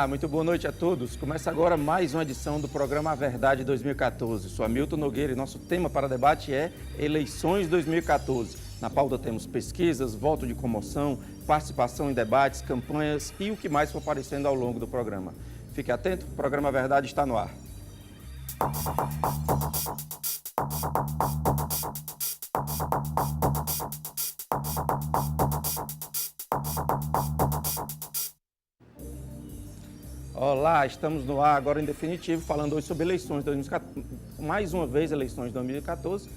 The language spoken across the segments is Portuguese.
Muito boa noite a todos. Começa agora mais uma edição do programa A Verdade 2014. Sou Hamilton Nogueira e nosso tema para debate é Eleições 2014. Na pauta temos pesquisas, voto de comoção, participação em debates, campanhas e o que mais for aparecendo ao longo do programa. Fique atento, o programa A Verdade está no ar. Olá, estamos no ar agora em definitivo, falando hoje sobre eleições de 2014, mais uma vez eleições de 2014.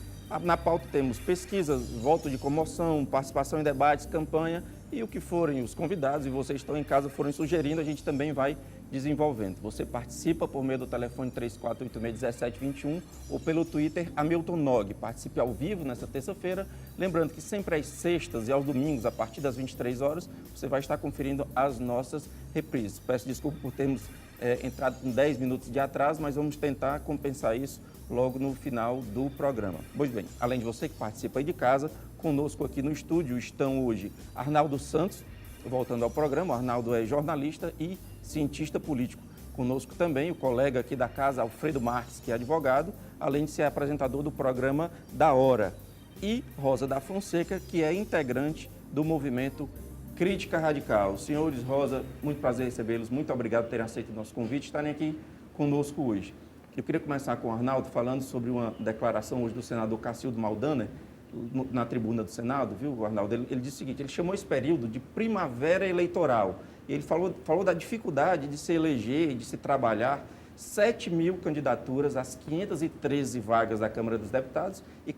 Na pauta temos pesquisas, voto de comoção, participação em debates, campanha e o que forem os convidados e vocês estão em casa forem sugerindo, a gente também vai desenvolvendo. Você participa por meio do telefone 3486-1721 ou pelo Twitter Hamilton Nog. Participe ao vivo nesta terça-feira. Lembrando que sempre às sextas e aos domingos, a partir das 23 horas, você vai estar conferindo as nossas reprises. Peço desculpa por termos entrado com 10 minutos de atraso, mas vamos tentar compensar isso logo no final do programa. Pois bem, além de você que participa aí de casa, conosco aqui no estúdio estão hoje Arnaldo Santos, voltando ao programa. O Arnaldo é jornalista e cientista político. Conosco também o colega aqui da casa, Alfredo Marques, que é advogado, além de ser apresentador do programa Da Hora. E Rosa da Fonseca, que é integrante do movimento Crítica Radical. Senhores, Rosa, muito prazer recebê-los. Muito obrigado por terem aceito o nosso convite e estarem aqui conosco hoje. Eu queria começar com o Arnaldo falando sobre uma declaração hoje do senador Cacildo Maldaner, na tribuna do Senado, viu, Arnaldo? Ele disse o seguinte: ele chamou esse período de primavera eleitoral. Ele falou da dificuldade de se eleger, de se trabalhar 7 mil candidaturas às 513 vagas da Câmara dos Deputados e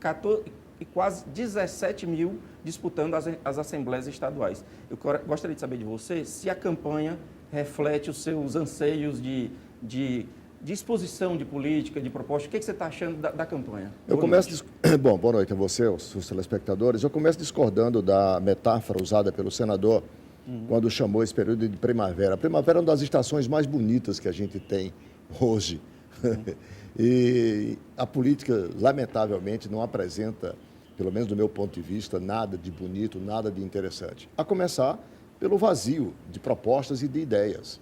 quase 17 mil disputando as assembleias estaduais. Eu gostaria de saber de você se a campanha reflete os seus anseios de exposição de política, de proposta. O que você está achando da campanha? Bom, boa noite a você, os telespectadores. Eu começo discordando da metáfora usada pelo senador quando chamou esse período de primavera. A primavera é uma das estações mais bonitas que a gente tem hoje. E a política, lamentavelmente, não apresenta, pelo menos do meu ponto de vista, nada de bonito, nada de interessante. A começar pelo vazio de propostas e de ideias.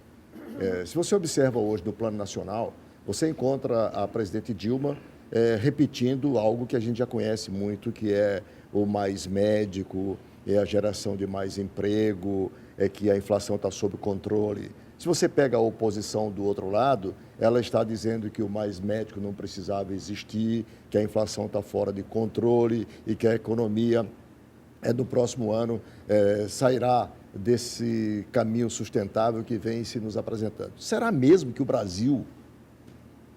Se você observa hoje no plano nacional, você encontra a presidente Dilma repetindo algo que a gente já conhece muito, que é o mais médico, é a geração de mais emprego, é que a inflação está sob controle. Se você pega a oposição do outro lado, ela está dizendo que o mais médico não precisava existir, que a inflação está fora de controle e que a economia no próximo ano sairá desse caminho sustentável que vem se nos apresentando. Será mesmo que o Brasil,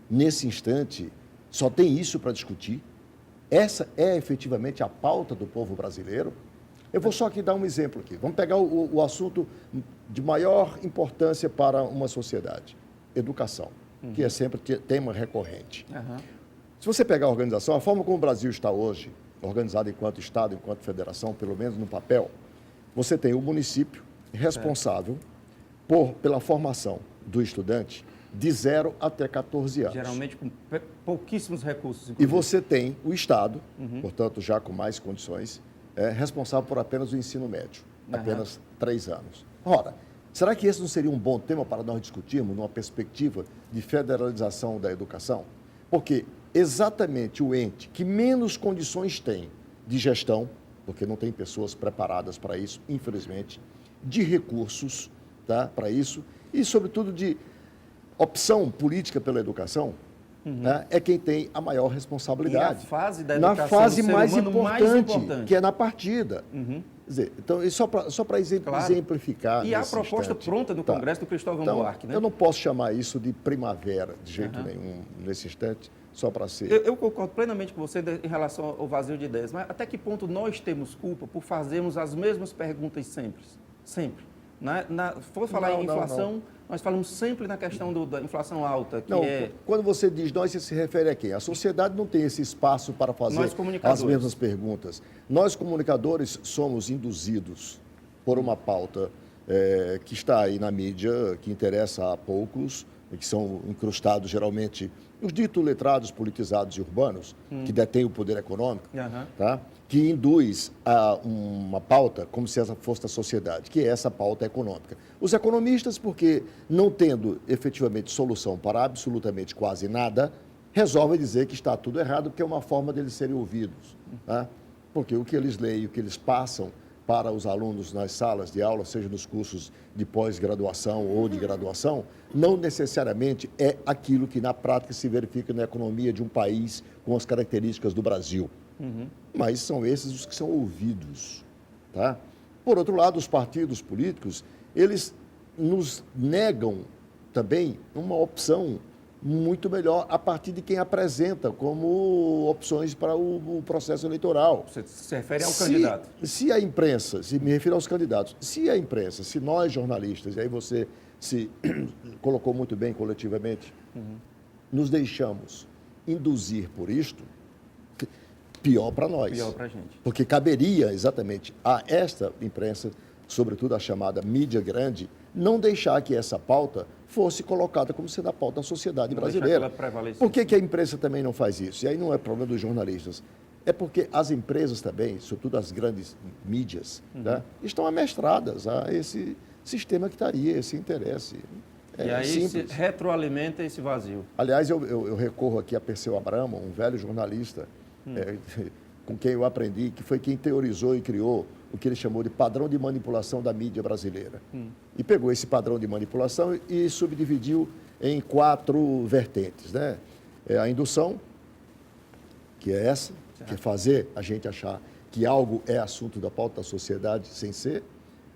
nesse instante, só tem isso para discutir? Essa é efetivamente a pauta do povo brasileiro? Eu vou só aqui dar um exemplo aqui. Vamos pegar o assunto de maior importância para uma sociedade. Educação, que é sempre tema recorrente. Se você pegar a organização, a forma como o Brasil está hoje, organizado enquanto Estado, enquanto federação, pelo menos no papel, você tem o município responsável pela formação do estudante de 0 até 14 anos. Geralmente com pouquíssimos recursos. Inclusive. E você tem o Estado, portanto, já com mais condições, responsável por apenas o ensino médio, apenas 3 anos. Ora, será que esse não seria um bom tema para nós discutirmos numa perspectiva de federalização da educação? Porque exatamente o ente que menos condições tem de gestão, porque não tem pessoas preparadas para isso, infelizmente, de recursos para isso e, sobretudo, de opção política pela educação, é quem tem a maior responsabilidade. E a fase da educação, na fase mais importante, que é na partida. Quer dizer, então, só para exemplificar. E a proposta pronta do Congresso do Cristóvão Buarque, né? Eu não posso chamar isso de primavera, de jeito nenhum, nesse instante, só para ser... Eu concordo plenamente com você em relação ao vazio de ideias, mas até que ponto nós temos culpa por fazermos as mesmas perguntas sempre? Sempre. For falar em inflação, nós falamos sempre na questão da inflação alta. Quando você diz nós, você se refere a quem? A sociedade não tem esse espaço para fazer as mesmas perguntas. Nós, comunicadores, somos induzidos por uma pauta que está aí na mídia, que interessa a poucos, que são incrustados geralmente os ditos letrados, politizados e urbanos, que detêm o poder econômico, tá? Que induz a uma pauta como se essa fosse a sociedade, que é essa pauta econômica. Os economistas, porque não tendo efetivamente solução para absolutamente quase nada, resolvem dizer que está tudo errado, porque é uma forma deles serem ouvidos, tá? Porque o que eles leem, o que eles passam para os alunos nas salas de aula, seja nos cursos de pós-graduação ou de graduação, não necessariamente é aquilo que na prática se verifica na economia de um país com as características do Brasil. Mas são esses os que são ouvidos, tá? Por outro lado, os partidos políticos, eles nos negam também uma opção muito melhor a partir de quem apresenta como opções para o processo eleitoral. Você se refere ao candidato? Se a imprensa, se me refiro aos candidatos, se a imprensa, se nós jornalistas, e aí você se colocou muito bem coletivamente, nos deixamos induzir por isto, pior para nós. Pior para a gente. Porque caberia exatamente a esta imprensa, sobretudo a chamada mídia grande, não deixar que essa pauta fosse colocada como sendo a pauta da sociedade brasileira. Por que a imprensa também não faz isso? E aí não é problema dos jornalistas. É porque as empresas também, sobretudo as grandes mídias, né, estão amestradas a esse sistema que está aí, esse interesse. E aí simples. Se retroalimenta esse vazio. Aliás, eu recorro aqui a Perseu Abramo, um velho jornalista, com quem eu aprendi, que foi quem teorizou e criou o que ele chamou de padrão de manipulação da mídia brasileira. E pegou esse padrão de manipulação e subdividiu em 4 vertentes, né? A indução, que é essa, que é fazer a gente achar que algo é assunto da pauta da sociedade sem ser.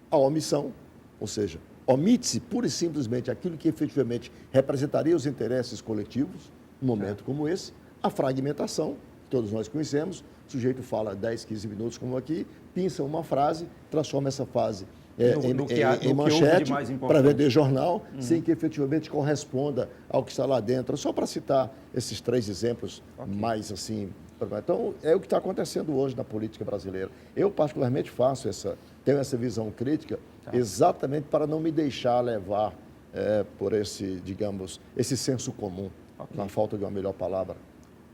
A omissão, ou seja, omite-se pura e simplesmente aquilo que efetivamente representaria os interesses coletivos, num momento como esse. A fragmentação, que todos nós conhecemos, o sujeito fala 10, 15 minutos como aqui, pinça uma frase, transforma essa frase em manchete para vender jornal, sem que efetivamente corresponda ao que está lá dentro. Só para citar esses 3 exemplos mais assim. Então, é o que está acontecendo hoje na política brasileira. Eu, particularmente, tenho essa visão crítica exatamente para não me deixar levar por esse, digamos, esse senso comum, na falta de uma melhor palavra.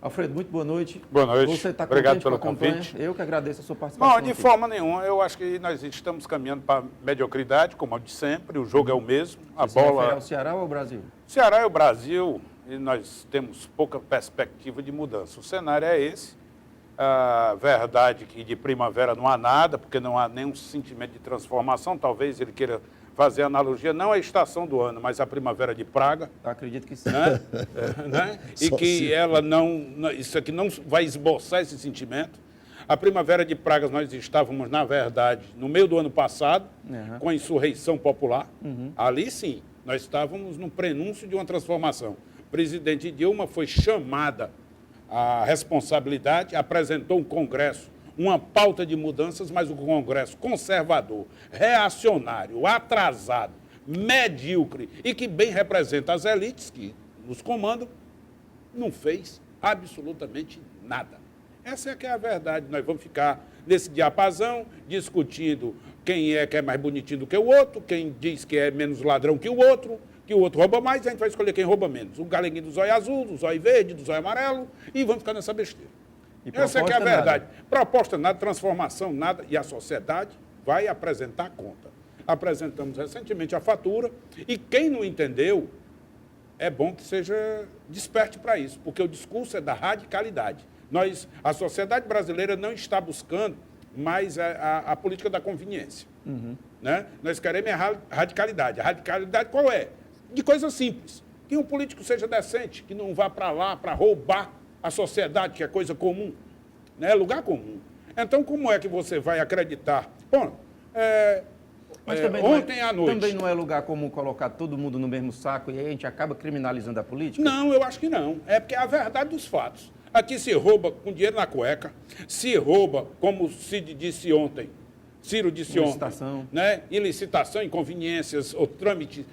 Alfredo, muito boa noite. Boa noite. Você está Obrigado contente pelo com a campanha? convite. Eu que agradeço a sua participação. Não, de forma nenhuma. Eu acho que nós estamos caminhando para a mediocridade, como é de sempre. O jogo é o mesmo. A Você refere bola. ao Ceará ou ao Brasil? Ceará é o Brasil e nós temos pouca perspectiva de mudança. O cenário é esse. A verdade é que de primavera não há nada, porque não há nenhum sentimento de transformação. Talvez ele queira fazer analogia, não à estação do ano, mas à primavera de Praga. Eu acredito que sim. Né? E que ela isso aqui não vai esboçar esse sentimento. A primavera de Praga, nós estávamos, na verdade, no meio do ano passado, com a insurreição popular. Ali, sim, nós estávamos no prenúncio de uma transformação. O presidente Dilma foi chamada à responsabilidade, apresentou um Congresso, uma pauta de mudanças, mas o Congresso conservador, reacionário, atrasado, medíocre e que bem representa as elites que nos comandam, não fez absolutamente nada. Essa é que é a verdade. Nós vamos ficar nesse diapasão, discutindo quem é que é mais bonitinho do que o outro, quem diz que é menos ladrão que o outro rouba mais, a gente vai escolher quem rouba menos. O galeguinho do zóio azul, do zóio verde, do zóio amarelo, e vamos ficar nessa besteira. Essa é que é a verdade. Nada. Proposta nada, transformação nada, e a sociedade vai apresentar a conta. Apresentamos recentemente a fatura, e quem não entendeu, é bom que seja desperte para isso, porque o discurso é da radicalidade. A sociedade brasileira não está buscando mais a política da conveniência. Né? Nós queremos a radicalidade. A radicalidade qual é? De coisa simples. Que um político seja decente, que não vá para lá para roubar a sociedade, que é coisa comum, né? É lugar comum. Então, como é que você vai acreditar? Bom, mas também ontem à noite... Também não é lugar comum colocar todo mundo no mesmo saco e aí a gente acaba criminalizando a política? Não, eu acho que não. É porque é a verdade dos fatos. Aqui se rouba com dinheiro na cueca, se rouba, como o Ciro disse ontem, licitação. Né? Ilicitação, inconveniências, ou trâmite,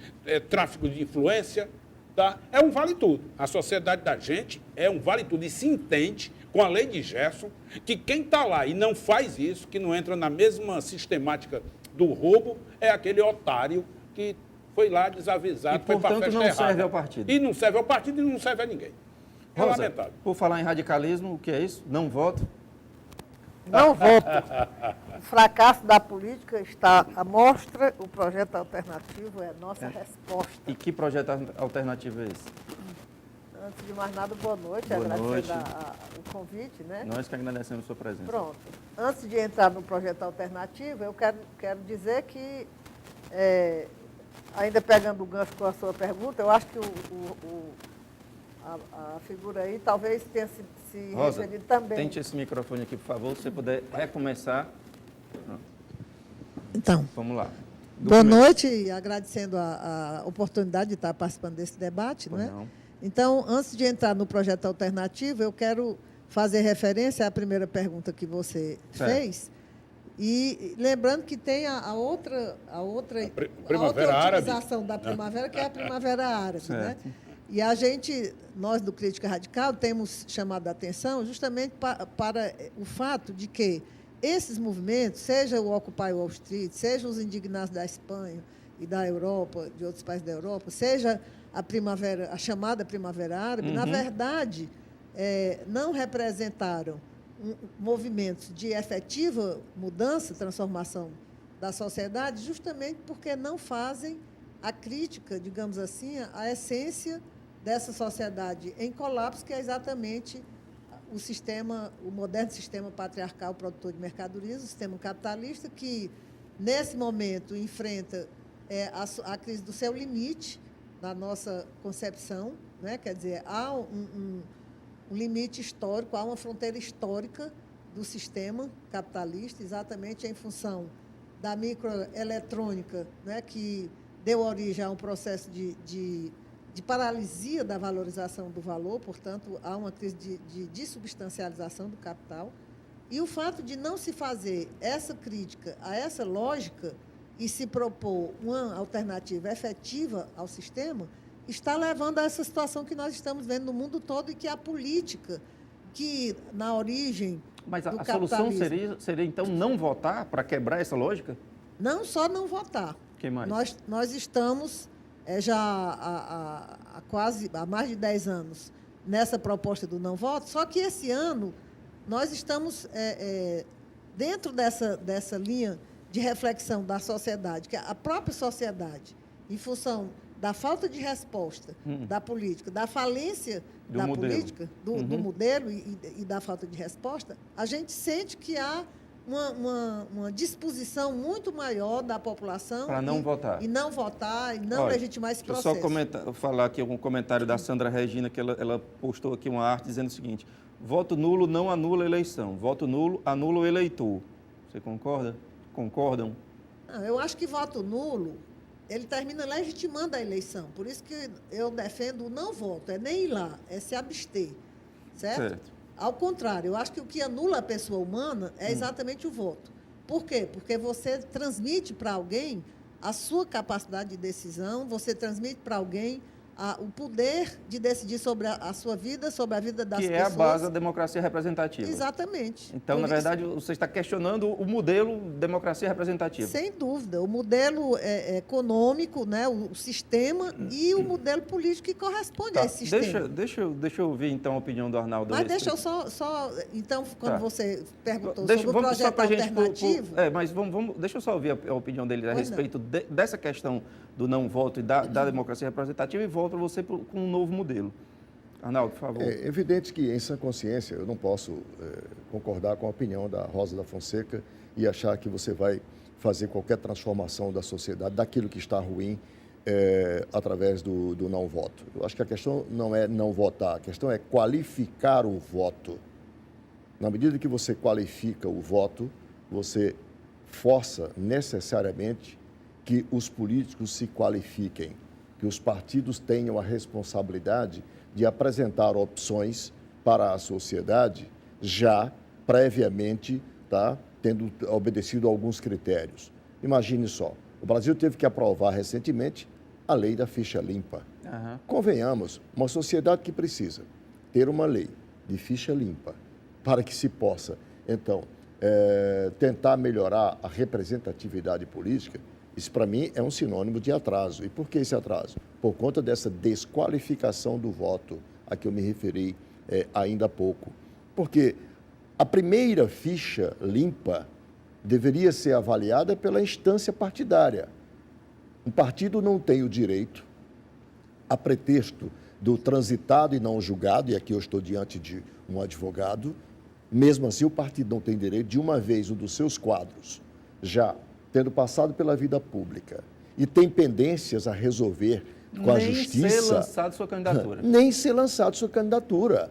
tráfico de influência. Tá? É um vale-tudo. A sociedade da gente é um vale-tudo. E se entende, com a lei de Gerson, que quem está lá e não faz isso, que não entra na mesma sistemática do roubo, é aquele otário que foi lá desavisado, E, foi para a portanto, festa não errada. serve ao partido. E não serve ao partido e não serve a ninguém. É Rosa, lamentável. por falar em radicalismo, o que é isso? Não voto? Não voto. O fracasso da política está à mostra, o projeto alternativo é a nossa resposta. E que projeto alternativo é esse? Antes de mais nada, boa noite, Boa agradecendo noite. o convite, né? Nós que agradecemos a sua presença. Pronto. Antes de entrar no projeto alternativo, eu quero dizer que, ainda pegando o gancho com a sua pergunta, eu acho que a figura aí talvez tenha se Rosa, referido também. tente esse microfone aqui, por favor, se você puder recomeçar. Pronto. Então, Vamos lá. boa noite e agradecendo a oportunidade de estar participando desse debate, não é? Não. Então, antes de entrar no projeto alternativo, eu quero fazer referência à primeira pergunta que você fez. E lembrando que tem a outra Primavera Árabe. utilização da primavera, que é a Primavera Árabe. Né? Certo. E nós do Crítica Radical, temos chamado a atenção justamente para o fato de que esses movimentos, seja o Occupy Wall Street, seja os indignados da Espanha e da Europa, de outros países da Europa, seja a chamada Primavera Árabe, na verdade, não representaram movimentos de efetiva mudança, transformação da sociedade, justamente porque não fazem a crítica, digamos assim, à essência dessa sociedade em colapso, que é exatamente o moderno sistema patriarcal produtor de mercadorias, o sistema capitalista, que, nesse momento, enfrenta a crise do seu limite, na nossa concepção, né? Quer dizer, há um limite histórico, há uma fronteira histórica do sistema capitalista, exatamente em função da microeletrônica, né? Que deu origem a um processo de paralisia da valorização do valor, portanto, há uma crise de dessubstancialização do capital. E o fato de não se fazer essa crítica a essa lógica e se propor uma alternativa efetiva ao sistema, está levando a essa situação que nós estamos vendo no mundo todo e que a política, que na origem Mas do a solução capitalismo... seria, então, não votar para quebrar essa lógica? Não só não votar. O que mais? Nós estamos já há mais de 10 anos nessa proposta do não voto, só que esse ano nós estamos dentro dessa linha de reflexão da sociedade, que a própria sociedade, em função da falta de resposta da política, da falência da modelo. política, do modelo e da falta de resposta, a gente sente que há uma disposição muito maior da população para não votar. E não votar, e não Olha, legitimar esse processo. Deixa eu só falar aqui um comentário da Sandra Regina, que ela postou aqui uma arte dizendo o seguinte: voto nulo não anula a eleição, voto nulo anula o eleitor. Você concorda? Concordam? Não, eu acho que voto nulo, ele termina legitimando a eleição. Por isso que eu defendo o não voto, é nem ir lá, é se abster. Certo? Ao contrário, eu acho que o que anula a pessoa humana é exatamente o voto. Por quê? Porque você transmite para alguém a sua capacidade de decisão, você transmite para alguém o poder de decidir sobre a sua vida, sobre a vida das pessoas. Que é a base da democracia representativa. Exatamente. Então, na verdade, você está questionando o modelo democracia representativa. Sem dúvida. O modelo econômico, né, o sistema e o modelo político que corresponde a esse sistema. Deixa eu ouvir, então, a opinião do Arnaldo. Mas deixa eu só então, quando você perguntou sobre o vamos projeto alternativo... mas deixa eu só ouvir a opinião dele a respeito dessa questão do não voto e da democracia representativa e volto para você com um novo modelo. Arnaldo, por favor. É evidente que, em sã consciência, eu não posso concordar com a opinião da Rosa da Fonseca e achar que você vai fazer qualquer transformação da sociedade, daquilo que está ruim, através do não voto. Eu acho que a questão não é não votar, a questão é qualificar o voto. Na medida que você qualifica o voto, você força necessariamente que os políticos se qualifiquem, que os partidos tenham a responsabilidade de apresentar opções para a sociedade já previamente, tendo obedecido a alguns critérios. Imagine só, o Brasil teve que aprovar recentemente a lei da ficha limpa. Uhum. Convenhamos, uma sociedade que precisa ter uma lei de ficha limpa para que se possa, então, tentar melhorar a representatividade política, Isso, para mim, é um sinônimo de atraso. E por que esse atraso? Por conta dessa desqualificação do voto a que eu me referi ainda há pouco. Porque a primeira ficha limpa deveria ser avaliada pela instância partidária. Um partido não tem o direito, a pretexto do transitado e não julgado, e aqui eu estou diante de um advogado, mesmo assim o partido não tem direito de uma vez um dos seus quadros, já tendo passado pela vida pública e tem pendências a resolver com a justiça... Nem ser lançado sua candidatura. Nem ser lançado sua candidatura.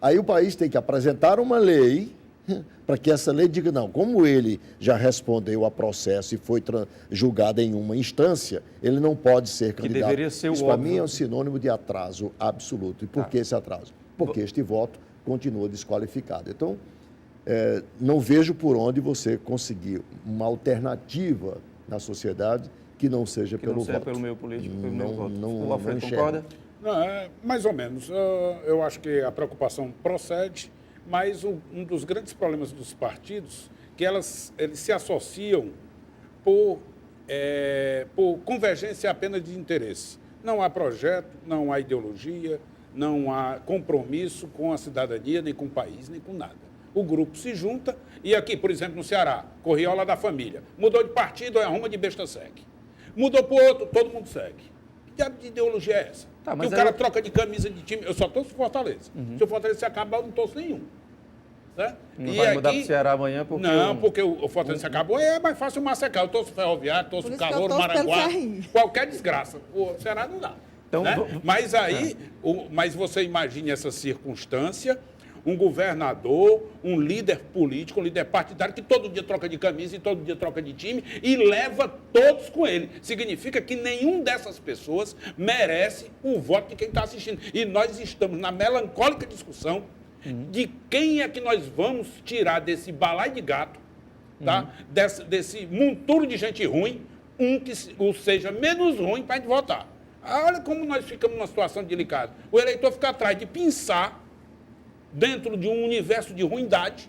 Aí o país tem que apresentar uma lei para que essa lei diga, não, como ele já respondeu a processo e foi julgado em uma instância, ele não pode ser candidato. Que deveria ser o Isso, para óbvio. mim, é um sinônimo de atraso absoluto. E por que esse atraso? Porque este voto continua desqualificado. Então, não vejo por onde você conseguir uma alternativa na sociedade que não seja Que pelo não seja voto. pelo meio político, pelo meu voto. não O Alfredo enxergo. concorda? Não, mais ou menos. Eu acho que a preocupação procede, mas um dos grandes problemas dos partidos é que eles se associam por convergência apenas de interesse. Não há projeto, não há ideologia, não há compromisso com a cidadania, nem com o país, nem com nada. O grupo se junta e aqui, por exemplo, no Ceará, Corriola da Família, mudou de partido, arruma de besta segue. Mudou para o outro, todo mundo segue. Que diabo de ideologia é essa? Tá, que o cara troca de camisa de time. Eu só torço Fortaleza. Se o Fortaleza se acabar, eu não torço nenhum. Né? Não vai mudar para o Ceará amanhã porque... Não, porque o Fortaleza se acabou, é mais fácil massacar. Eu torço Ferroviário, torço Por isso que eu Calor, torço pelo Maranguá, Ferrinho. qualquer desgraça. O Ceará não dá. Então, Né? Mas aí, mas você imagine essa circunstância, um governador, um líder político, um líder partidário que todo dia troca de camisa e todo dia troca de time e leva todos com ele. Significa que nenhum dessas pessoas merece o voto de quem está assistindo. E nós estamos na melancólica discussão de quem é que nós vamos tirar desse balaio de gato, tá? Desse monturo de gente ruim, que seja menos ruim para a gente votar. Olha como nós ficamos numa situação delicada. O eleitor fica atrás de pensar dentro de um universo de ruindade,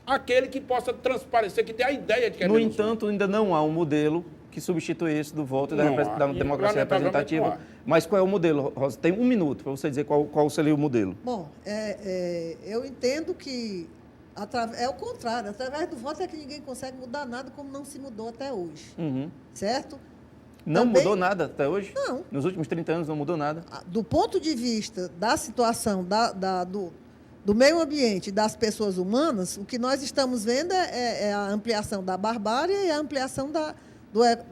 aquele que possa transparecer, que dê a ideia de que é No menos entanto, ainda não há um modelo que substitui esse do voto e da Não há. da democracia E, lamentavelmente, representativa. não há. Mas qual é o modelo, Rosa? Tem um minuto para você dizer qual seria o modelo. Bom, eu entendo que é o contrário. Através do voto é que ninguém consegue mudar nada como não se mudou até hoje. Certo? Não Também- mudou nada até hoje? Não. Nos últimos 30 anos não mudou nada. Do ponto de vista da situação do meio ambiente e das pessoas humanas, o que nós estamos vendo é a ampliação da barbárie e a ampliação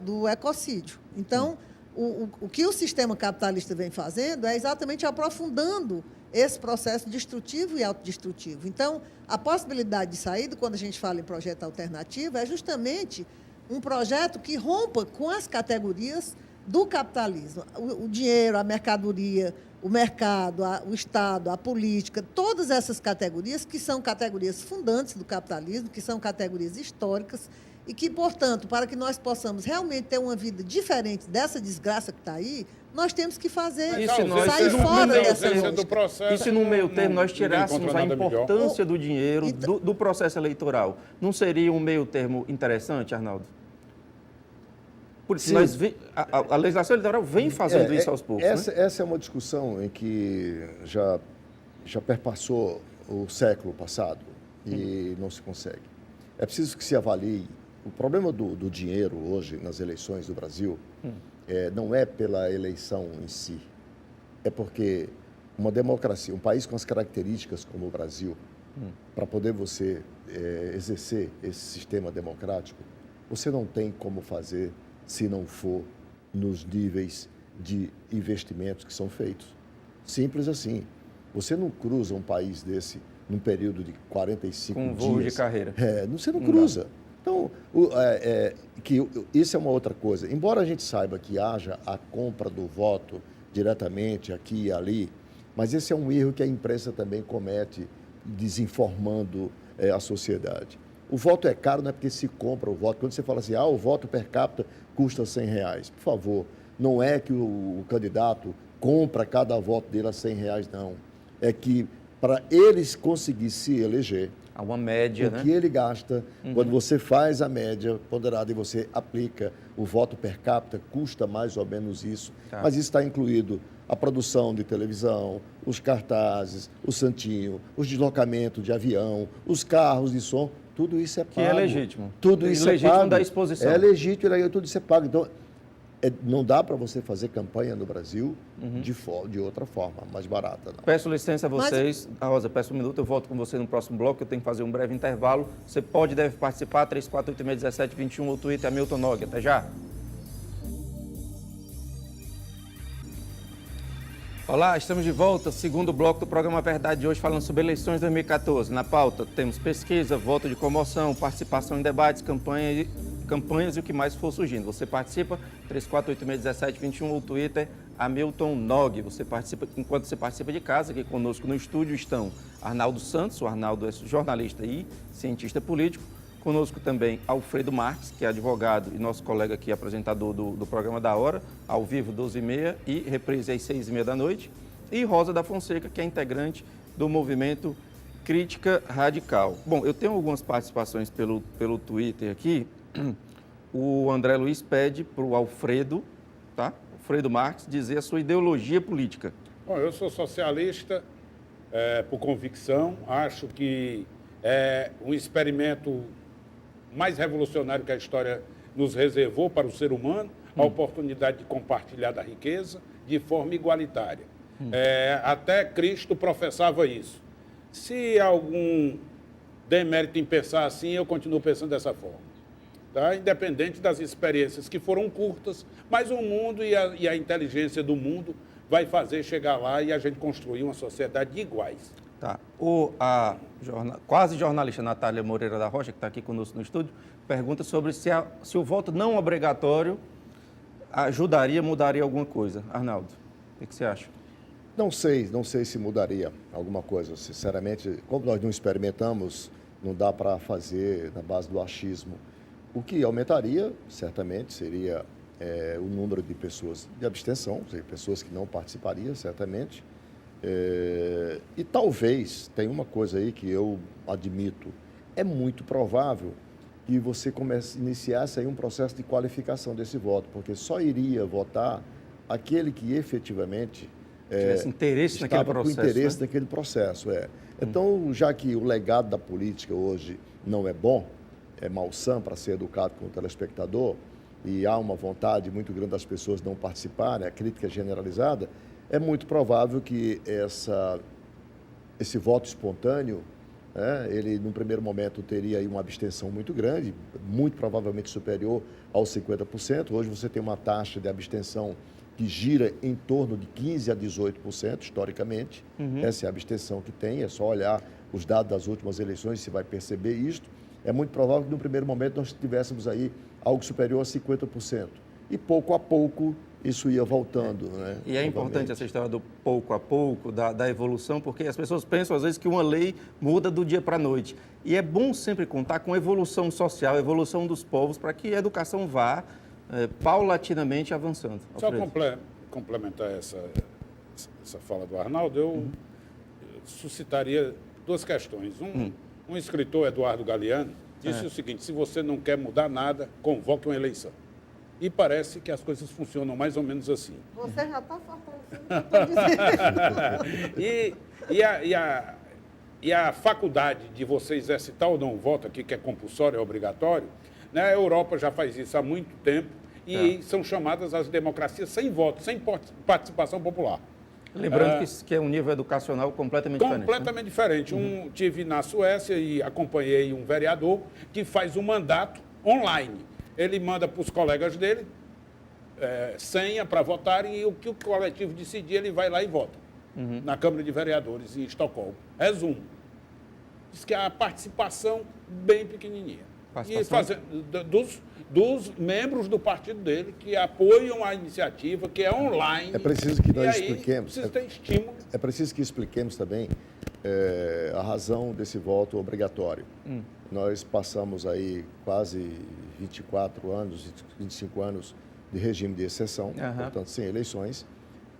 do ecocídio. Então, o que o sistema capitalista vem fazendo é exatamente aprofundando esse processo destrutivo e autodestrutivo. Então, a possibilidade de saída, quando a gente fala em projeto alternativo, é justamente um projeto que rompa com as categorias do capitalismo. O dinheiro, a mercadoria, o mercado, o Estado, a política, todas essas categorias que são categorias fundantes do capitalismo, que são categorias históricas e que, portanto, para que nós possamos realmente ter uma vida diferente dessa desgraça que está aí, nós temos que fazer, E se nós- sair se não- fora não- dessa ausência lógica. do processo, E se no meio termo nós ninguém tirássemos encontra a nada melhor. importância do dinheiro, Então- do processo eleitoral, não seria um meio termo interessante, Arnaldo? Porque Sim. a legislação eleitoral vem fazendo isso aos poucos, né? Essa é uma discussão em que já perpassou o século passado e não se consegue. É preciso que se avalie. O problema do dinheiro hoje nas eleições do Brasil não é pela eleição em si. É porque uma democracia, um país com as características como o Brasil, para poder você exercer esse sistema democrático, você não tem como fazer se não for nos níveis de investimentos que são feitos. Simples assim. Você não cruza um país desse num período de 45 Com um dias. voo de carreira. Você não cruza. Então, isso é uma outra coisa. Embora a gente saiba que haja a compra do voto diretamente aqui e ali, mas esse é um erro que a imprensa também comete, desinformando a sociedade. O voto é caro não é porque se compra o voto. Quando você fala assim, o voto per capita custa R$100. Por favor, não é que o candidato compra cada voto dele a R$100, não. É que para eles conseguir se eleger, Há uma média, o que ele gasta. Quando você faz a média ponderada e você aplica o voto per capita, custa mais ou menos isso. Tá. Mas isso está incluído a produção de televisão, os cartazes, o santinho, os deslocamentos de avião, os carros de som, tudo isso é pago. Que é legítimo. Tudo isso é legítimo pago. da exposição. É legítimo, tudo isso é pago. Então, não dá para você fazer campanha no Brasil de outra forma, mais barata. Não. Peço licença a vocês. Rosa, peço um minuto, eu volto com você no próximo bloco, eu tenho que fazer um breve intervalo. Você pode e deve participar, 34861721 ou Twitter, Hamilton Nogue. Até já. Olá, estamos de volta, segundo bloco do programa Verdade de hoje, falando sobre eleições 2014. Na pauta temos pesquisa, voto de comoção, participação em debates, campanhas e o que mais for surgindo. Você participa, 34861721 ou Twitter, Hamilton Nogue. Você participa, enquanto você participa de casa, aqui conosco no estúdio estão Arnaldo Santos, o Arnaldo é jornalista e cientista político. Conosco também Alfredo Marques, que é advogado e nosso colega aqui, apresentador do programa da Hora, ao vivo 12h30 e reprise às 6h30 da noite. E Rosa da Fonseca, que é integrante do movimento Crítica Radical. Bom, eu tenho algumas participações pelo Twitter aqui. O André Luiz pede para o Alfredo, tá? Alfredo Marques, dizer a sua ideologia política. Bom, eu sou socialista por convicção, acho que é um experimento mais revolucionário que a história nos reservou para o ser humano, a oportunidade de compartilhar da riqueza de forma igualitária. Até Cristo professava isso. Se algum demérito em pensar assim, eu continuo pensando dessa forma. Tá? Independente das experiências que foram curtas, mas o mundo e a inteligência do mundo vai fazer chegar lá e a gente construir uma sociedade de iguais. Tá. Quase jornalista Natália Moreira da Rocha, que está aqui conosco no estúdio, pergunta sobre se o voto não obrigatório mudaria alguma coisa. Arnaldo, o que você acha? Não sei se mudaria alguma coisa. Sinceramente, como nós não experimentamos, não dá para fazer na base do achismo. O que aumentaria, certamente, seria o número de pessoas de abstenção, ou seja, pessoas que não participariam, certamente. E talvez, tem uma coisa aí que eu admito, é muito provável que você iniciasse aí um processo de qualificação desse voto, porque só iria votar aquele que efetivamente tivesse interesse naquele processo. Com interesse naquele processo, Então, já que o legado da política hoje não é bom, é malsã para ser educado com o telespectador, e há uma vontade muito grande das pessoas não participarem, a crítica generalizada, é muito provável que esse voto espontâneo, ele, num primeiro momento, teria aí uma abstenção muito grande, muito provavelmente superior aos 50%. Hoje você tem uma taxa de abstenção que gira em torno de 15% a 18%, historicamente. Essa é a abstenção que tem, é só olhar os dados das últimas eleições e você vai perceber isto. É muito provável que, no primeiro momento, nós tivéssemos aí algo superior a 50%. E, pouco a pouco, isso ia voltando. Né? E é importante essa história do pouco a pouco, da evolução, porque as pessoas pensam, às vezes, que uma lei muda do dia para a noite. E é bom sempre contar com evolução social, evolução dos povos, para que a educação vá paulatinamente avançando. Só complementar essa fala do Arnaldo, eu suscitaria duas questões. Um escritor, Eduardo Galeano, disse o seguinte: se você não quer mudar nada, convoque uma eleição. E parece que as coisas funcionam mais ou menos assim. Você já está fortalecendo o que eu dizendo. E a faculdade de você exercitar ou não o voto aqui, que é compulsório, é obrigatório, né? A Europa já faz isso há muito tempo e são chamadas as democracias sem voto, sem participação popular. Lembrando que é um nível educacional completamente diferente. Completamente diferente. Tive na Suécia e acompanhei um vereador que faz um mandato online. Ele manda para os colegas dele senha para votarem e o que o coletivo decidir, ele vai lá e vota. Na Câmara de Vereadores em Estocolmo. Resumo. Diz que a participação bem pequenininha. Dos membros do partido dele que apoiam a iniciativa, que é online. É preciso que nós expliquemos. Precisa ter estímulo. É preciso que expliquemos também a razão desse voto obrigatório. Nós passamos aí quase 24 anos, 25 anos de regime de exceção, portanto, sem eleições.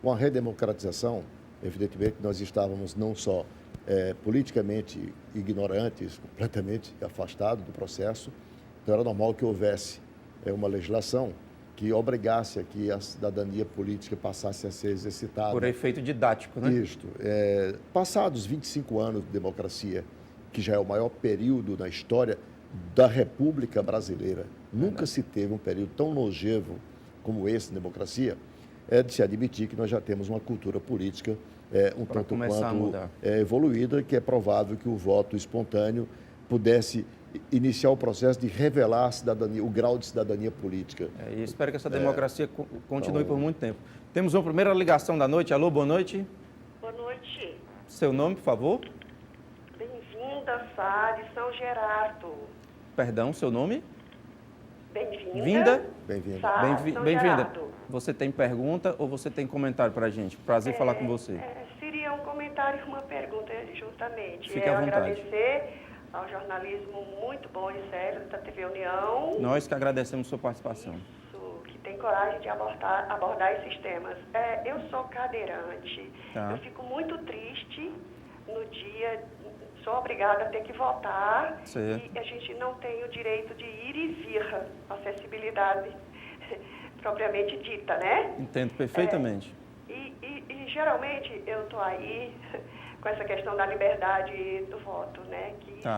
Com a redemocratização, evidentemente, nós estávamos não só politicamente ignorantes, completamente afastados do processo. Então, era normal que houvesse uma legislação que obrigasse a que a cidadania política passasse a ser exercitada. Por efeito didático, né? Isto. Passados 25 anos de democracia, que já é o maior período na história da República Brasileira, nunca se teve um período tão longevo como esse de democracia, é de se admitir que nós já temos uma cultura política um tanto quanto evoluída, que é provável que o voto espontâneo pudesse iniciar o processo de revelar a cidadania, o grau de cidadania política. E espero que essa democracia continue por muito tempo. Temos uma primeira ligação da noite. Alô, boa noite. Boa noite. Seu nome, por favor? Bem-vinda, Sá, de São Gerardo. Perdão, seu nome? Bem-vinda. Bem-vinda. Bem-vinda. Você tem pergunta ou você tem comentário para a gente? Prazer falar com você. Seria um comentário e uma pergunta juntamente. Fique à vontade. Agradecer ao jornalismo muito bom e sério da TV União. Nós que agradecemos sua participação. Isso, que tem coragem de abordar esses temas. Eu sou cadeirante. Tá. Eu fico muito triste no dia, sou obrigada a ter que votar. Certo. E a gente não tem o direito de ir e vir, acessibilidade propriamente dita, né? Entendo perfeitamente. E geralmente eu estou aí com essa questão da liberdade do voto, né? Que isso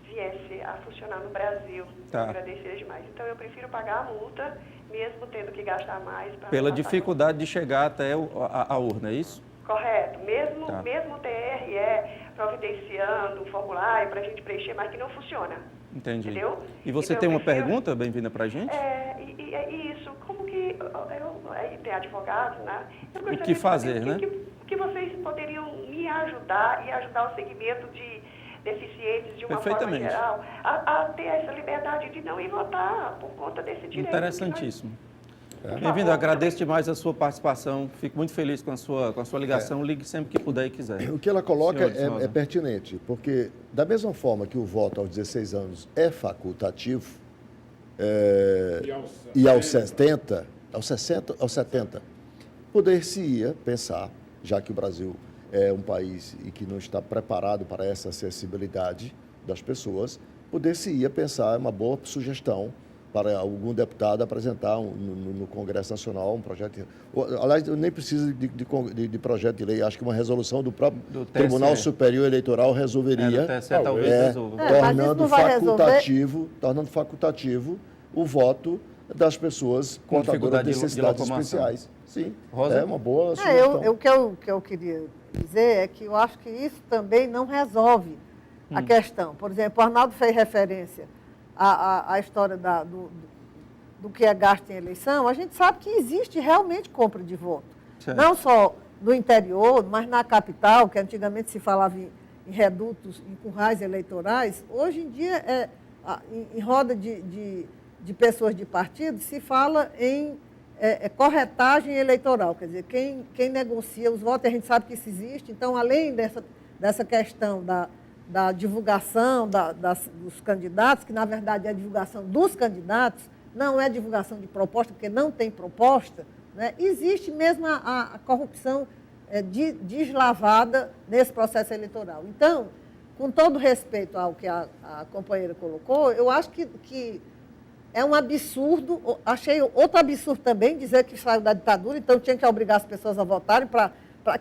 viesse a funcionar no Brasil. Eu agradeceria demais. Então eu prefiro pagar a multa, mesmo tendo que gastar mais. Pela dificuldade de chegar até a urna, é isso? Correto. Mesmo o TRE providenciando um formulário para a gente preencher, mas que não funciona. Entendi. Entendeu? E você tem uma pergunta, bem-vinda para a gente? Isso. Como que... Aí tem advogados, né? O que fazer, né? O que vocês poderiam me ajudar e ajudar o segmento de deficientes de uma forma geral a ter essa liberdade de não ir votar por conta desse direito. Interessantíssimo. Bem-vindo, agradeço demais a sua participação, fico muito feliz com a sua ligação, ligue sempre que puder e quiser. O que ela coloca é pertinente, porque da mesma forma que o voto aos 16 anos é facultativo, e aos 70, poder-se-ia pensar, já que o Brasil é um país e que não está preparado para essa acessibilidade das pessoas, poder-se-ia pensar, uma boa sugestão para algum deputado apresentar no Congresso Nacional um projeto. Aliás, nem precisa de projeto de lei, acho que uma resolução do próprio Tribunal Superior Eleitoral resolveria, talvez resolva. tornando facultativo o voto das pessoas portadoras de necessidades especiais. Sim, Rosa? É uma boa sugestão. O que eu queria dizer é que eu acho que isso também não resolve a questão. Por exemplo, o Arnaldo fez referência à história do que é gasto em eleição. A gente sabe que existe realmente compra de voto. Certo. Não só no interior, mas na capital, que antigamente se falava em redutos, em currais eleitorais. Hoje em dia, em roda de pessoas de partido, se fala em corretagem eleitoral. Quer dizer, quem negocia os votos, a gente sabe que isso existe. Então, além dessa questão da divulgação dos candidatos, que na verdade é a divulgação dos candidatos, não é divulgação de proposta, porque não tem proposta, né? Existe mesmo a corrupção deslavada nesse processo eleitoral. Então, com todo respeito ao que a companheira colocou, eu acho que é um absurdo, achei outro absurdo também dizer que saiu da ditadura, então tinha que obrigar as pessoas a votarem para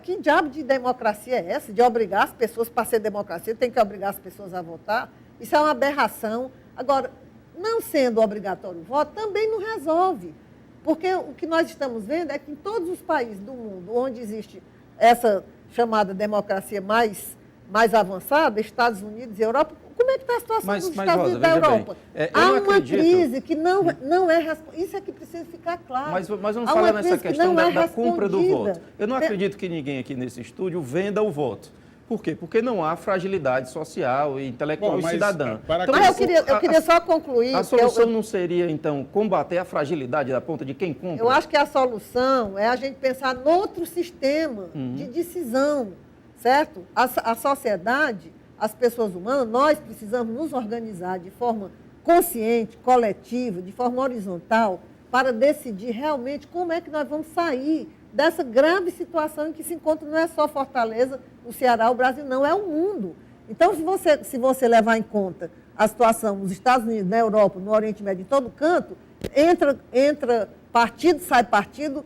que diabo de democracia é essa? De obrigar as pessoas, para ser democracia, tem que obrigar as pessoas a votar? Isso é uma aberração. Agora, não sendo obrigatório o voto, também não resolve. Porque o que nós estamos vendo é que em todos os países do mundo, onde existe essa chamada democracia mais avançada, Estados Unidos e Europa, como é que está a situação dos Estados Unidos e da Europa? Há uma crise que não é... Isso é que precisa ficar claro. Mas vamos falar nessa questão da compra do voto. Eu não acredito que ninguém aqui nesse estúdio venda o voto. Por quê? Porque não há fragilidade social e intelectual e cidadã. Mas eu queria só concluir... A solução não seria, então, combater a fragilidade da ponta de quem compra? Eu acho que a solução é a gente pensar noutro sistema de decisão, certo? A sociedade... As pessoas humanas, nós precisamos nos organizar de forma consciente, coletiva, de forma horizontal, para decidir realmente como é que nós vamos sair dessa grave situação em que se encontra não é só Fortaleza, o Ceará, o Brasil, não, é o mundo. Então, se você levar em conta a situação nos Estados Unidos, na Europa, no Oriente Médio, em todo canto, entra partido, sai partido,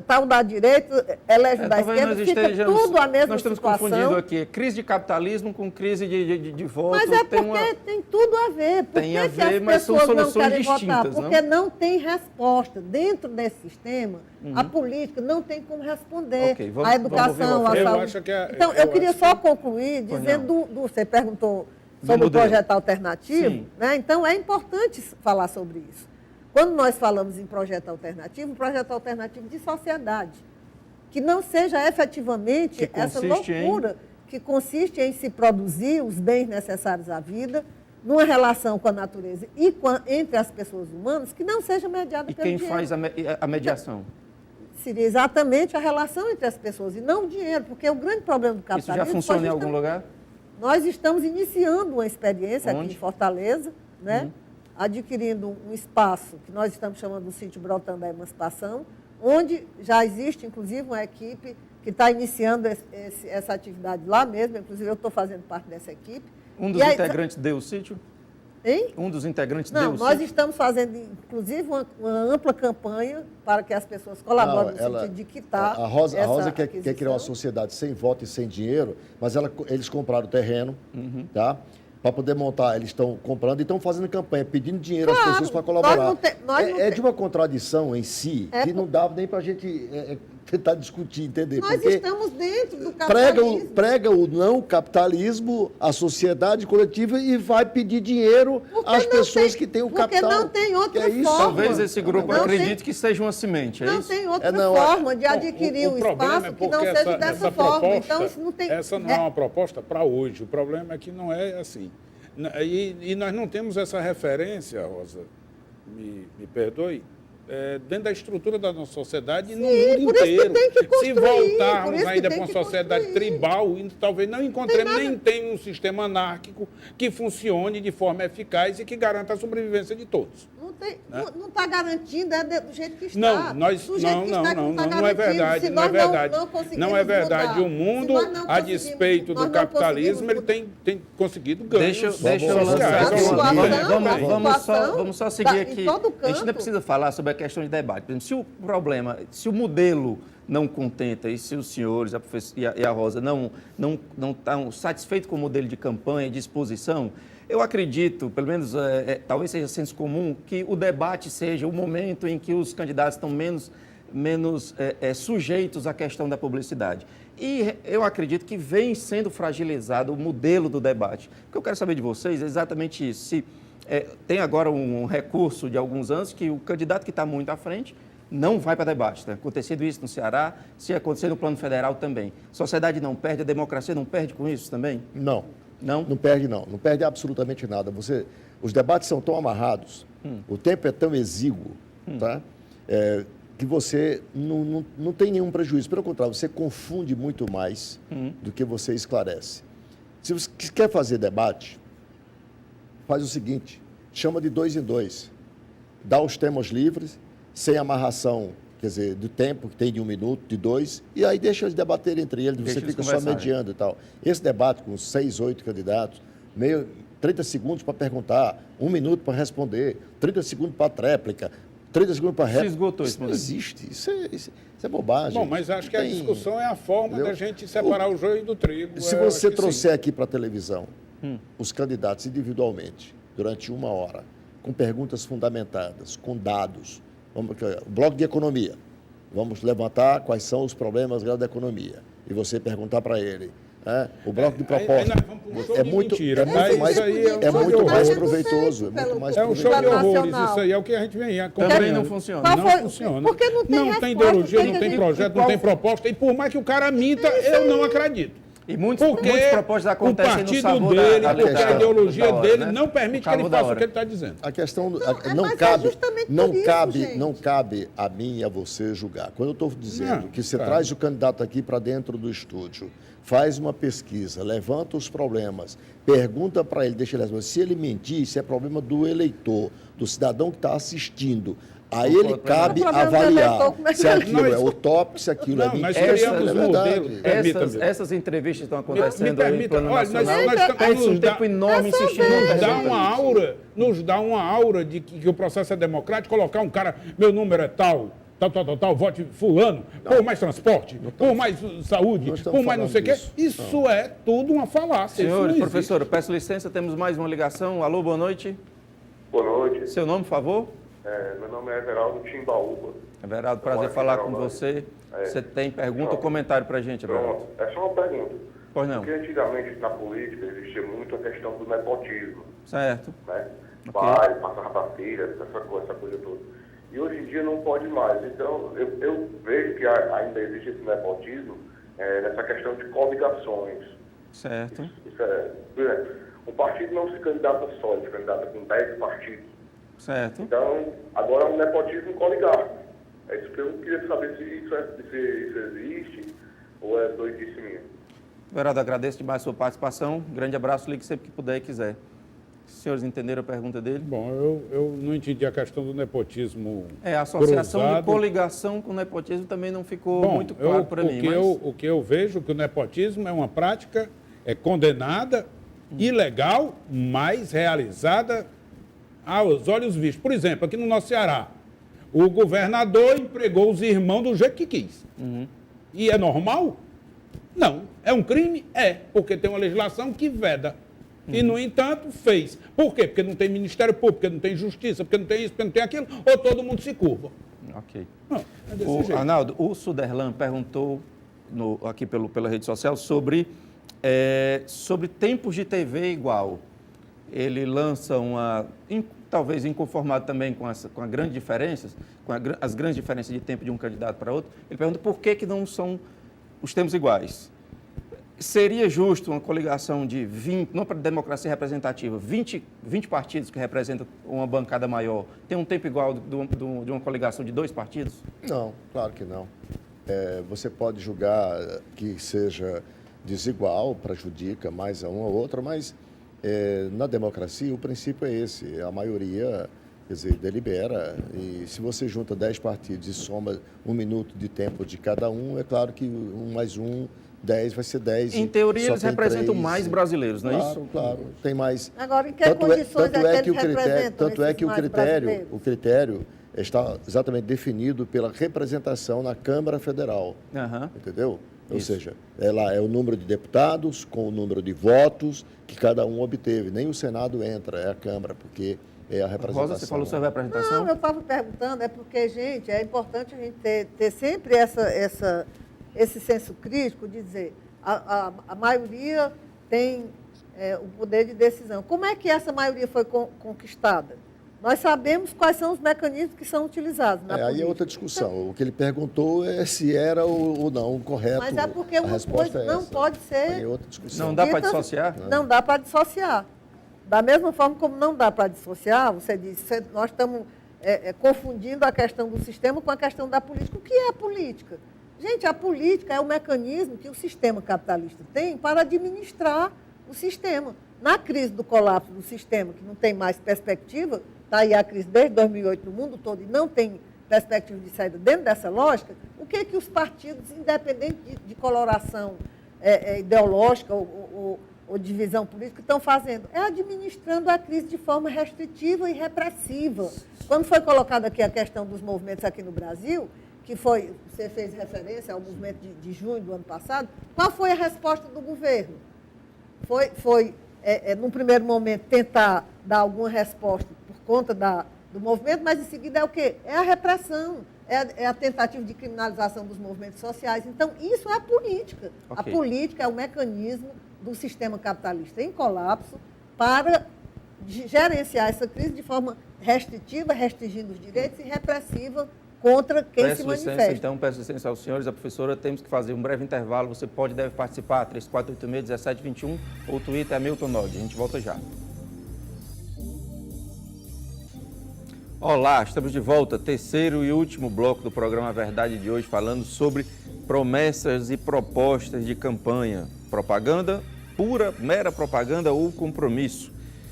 tal da direita, elege da esquerda, fica tudo a mesma situação. Nós estamos confundindo aqui crise de capitalismo com crise de voto. Mas é porque tem tudo a ver. Por tem a ver, que as mas são pessoas soluções não querem distintas, votar? Porque não tem resposta. Dentro desse sistema, a política não tem como responder. Okay, a educação, a saúde. Então, eu queria só concluir dizendo, você perguntou sobre o projeto alternativo, né? Então é importante falar sobre isso. Quando nós falamos em projeto alternativo, um projeto alternativo de sociedade, que não seja efetivamente essa loucura que consiste em se produzir os bens necessários à vida, numa relação com a natureza e entre as pessoas humanas, que não seja mediada pelo dinheiro. E quem faz a mediação? Seria exatamente a relação entre as pessoas e não o dinheiro, porque o grande problema do capitalismo... Isso já funciona em algum lugar? Nós estamos iniciando uma experiência aqui em Fortaleza, né? Adquirindo um espaço que nós estamos chamando do Sítio Brotão da Emancipação, onde já existe, inclusive, uma equipe que está iniciando essa atividade lá mesmo, inclusive eu estou fazendo parte dessa equipe. Um dos integrantes deu o sítio? Hein? Um dos integrantes deu o sítio? Não, nós estamos fazendo, inclusive, uma ampla campanha para que as pessoas colaborem no sentido de quitar a Rosa quer criar uma sociedade sem voto e sem dinheiro, mas eles compraram o terreno, tá? Para poder montar, eles estão comprando e estão fazendo campanha, pedindo dinheiro às pessoas para colaborar. É de uma contradição em si que não dá nem para a gente tentar discutir, entender. Nós estamos dentro do capitalismo. Prega o não capitalismo, a sociedade coletiva e vai pedir dinheiro às pessoas que têm o capital. Porque não tem outra forma. Talvez esse grupo acredite que seja uma semente, é isso? Não tem outra forma de adquirir o espaço que não seja dessa forma. Então, isso não tem... Essa não é uma proposta para hoje. O problema é que não é assim. E nós não temos essa referência, Rosa, me perdoe, dentro da estrutura da nossa sociedade e no mundo inteiro. Se voltarmos ainda para uma sociedade tribal, talvez não encontremos nem tem um sistema anárquico que funcione de forma eficaz e que garanta a sobrevivência de todos. Não está garantindo, do jeito que está. Não é verdade. Não é verdade. O mundo, a despeito do capitalismo, ele tem conseguido ganhos. Deixa eu lançar aqui. Vamos só seguir aqui. A gente ainda precisa falar sobre a questão de debate. Por exemplo, se o modelo não contenta e se os senhores e a Rosa não estão satisfeitos com o modelo de campanha e de exposição, eu acredito, pelo menos talvez seja senso comum, que o debate seja o momento em que os candidatos estão menos sujeitos à questão da publicidade. E eu acredito que vem sendo fragilizado o modelo do debate. O que eu quero saber de vocês é exatamente isso. Tem agora um recurso de alguns anos que o candidato que está muito à frente não vai para debate. Tem acontecido isso no Ceará, se acontecer no plano federal também. A sociedade não perde, a democracia não perde com isso também? Não. Não perde, não. Não perde absolutamente nada. Os debates são tão amarrados, o tempo é tão exíguo, tá? Que você não tem nenhum prejuízo. Pelo contrário, você confunde muito mais do que você esclarece. Se você quer fazer debate, faz o seguinte, chama de 2 em 2. Dá os temas livres, sem amarração, quer dizer, do tempo que tem de 1 minuto, de 2, e aí deixa eles debaterem entre eles, você fica só mediando e tal. Esse debate com 6, 8 candidatos, 30 segundos para perguntar, 1 minuto para responder, 30 segundos para tréplica, 30 segundos para réplica. Se esgotou isso não existe, isso é bobagem. Bom, mas acho que a discussão é a forma da gente separar o joio do trigo. Se você trouxer aqui para a televisão os candidatos individualmente, durante 1 hora, com perguntas fundamentadas, com dados, o bloco de economia, vamos levantar quais são os problemas da economia, e você perguntar para ele, o bloco de proposta é muito mais proveitoso. É um show de horrores, isso aí é o que a gente vem acompanhando. Também não funciona. Não funciona. Porque não tem ideologia, não tem projeto, não tem proposta, e por mais que o cara minta, eu não acredito. E muitas propostas acontecem no sabor o partido dele, porque a ideologia dele não permite que ele faça o que ele está dizendo. A questão não cabe a mim e a você julgar. Quando eu estou dizendo que você traz o candidato aqui para dentro do estúdio, faz uma pesquisa, levanta os problemas, pergunta para ele, deixa ele responder. Se ele mentir, isso é problema do eleitor, do cidadão que está assistindo. Aí ele cabe avaliar se aquilo é utópico, se aquilo é nós mentira. criamos modelos. Essas entrevistas estão acontecendo me aí permita, no plano olha, nacional. Perde um tempo enorme insistindo. Nos dá uma aura de que o processo é democrático, colocar um cara, meu número é tal, vote fulano, por mais transporte, por mais saúde, por mais não sei o quê. Isso é tudo uma falácia. Senhores, professor, eu peço licença, temos mais uma ligação. Alô, boa noite. Boa noite. Seu nome, por favor? Meu nome é Everaldo Timbaúba. Everaldo, prazer falar com você. Você tem pergunta ou comentário para a gente, Everaldo? Pronto, é só uma pergunta. Pois não. Porque antigamente na política existia muito a questão do nepotismo. Certo. Né? Okay. Pai, passava para filha, essa coisa toda. E hoje em dia não pode mais. Então, eu vejo que ainda existe esse nepotismo nessa questão de coligações. Certo. Isso é, por exemplo, um partido não se candidata só, ele se candidata com 10 partidos. Certo. Então, agora é um nepotismo coligado. É isso que eu queria saber se isso existe ou é doidice minha. Everaldo, agradeço demais a sua participação. Grande abraço, ligue sempre que puder e quiser. Os senhores entenderam a pergunta dele? Bom, eu não entendi a questão do nepotismo. A associação cruzado. de coligação com nepotismo também não ficou muito claro para mim. O que eu vejo que o nepotismo é uma prática condenada, ilegal, mas realizada aos olhos vistos. Por exemplo, aqui no nosso Ceará, o governador empregou os irmãos do jeito que quis. E é normal? Não. É um crime? É, porque tem uma legislação que veda. E, no entanto, fez. Por quê? Porque não tem Ministério Público, porque não tem Justiça, porque não tem isso, porque não tem aquilo, ou todo mundo se curva. Ok. Não, é desse jeito. Arnaldo, o Suderlan perguntou aqui pela rede social sobre tempos de TV igual. Ele lança talvez inconformado também com as grandes diferenças, as grandes diferenças de tempo de um candidato para outro. Ele pergunta por que não são os tempos iguais. Seria justo uma coligação de 20, não para democracia representativa, 20 partidos que representam uma bancada maior, ter um tempo igual de uma coligação de 2 partidos? Não, claro que não. Você pode julgar que seja desigual, prejudica mais a uma ou outra, mas na democracia o princípio é esse, a maioria, quer dizer, delibera, e se você junta 10 partidos e soma 1 minuto de tempo de cada um, é claro que 1 mais 1, 10 vai ser 10. Em teoria, eles representam mais brasileiros, não é isso? Claro, tem mais. Agora, em que condições que eles representam? Tanto é que o critério está exatamente definido pela representação na Câmara Federal, entendeu? Ou seja, é o número de deputados com o número de votos que cada um obteve. Nem o Senado entra, é a Câmara, porque é a representação. Rosa, você falou sobre a representação? Não, eu estava perguntando, porque, gente, é importante a gente ter sempre esse senso crítico de dizer a maioria tem o poder de decisão. Como é que essa maioria foi conquistada? Nós sabemos quais são os mecanismos que são utilizados na política. Aí é outra discussão. Então, o que ele perguntou é se era ou não correto. Mas é porque uma coisa não pode ser... Aí é outra discussão. Não dá para dissociar? Não dá para dissociar. Da mesma forma como não dá para dissociar, você disse, nós estamos confundindo a questão do sistema com a questão da política. O que é a política? Gente, a política é o mecanismo que o sistema capitalista tem para administrar o sistema. Na crise do colapso do sistema, que não tem mais perspectiva, está aí a crise desde 2008 no mundo todo e não tem perspectiva de saída dentro dessa lógica, o que os partidos, independente de coloração ideológica ou divisão política, estão fazendo? É administrando a crise de forma restritiva e repressiva. Quando foi colocada aqui a questão dos movimentos aqui no Brasil, que foi, você fez referência ao movimento de junho do ano passado, qual foi a resposta do governo? Foi num primeiro momento, tentar dar alguma resposta por conta do movimento, mas em seguida é o quê? É a repressão, é a tentativa de criminalização dos movimentos sociais. Então, isso é a política. Okay. A política é o mecanismo do sistema capitalista em colapso para gerenciar essa crise de forma restritiva, restringindo os direitos, e repressiva contra quem se manifesta. Então, peço licença aos senhores, a professora, temos que fazer um breve intervalo. Você pode e deve participar, 3486-1721, ou o Twitter é Milton Nog. A gente volta já. Olá, estamos de volta, terceiro e último bloco do programa Verdade de hoje, falando sobre promessas e propostas de campanha. Propaganda pura, mera propaganda ou compromisso.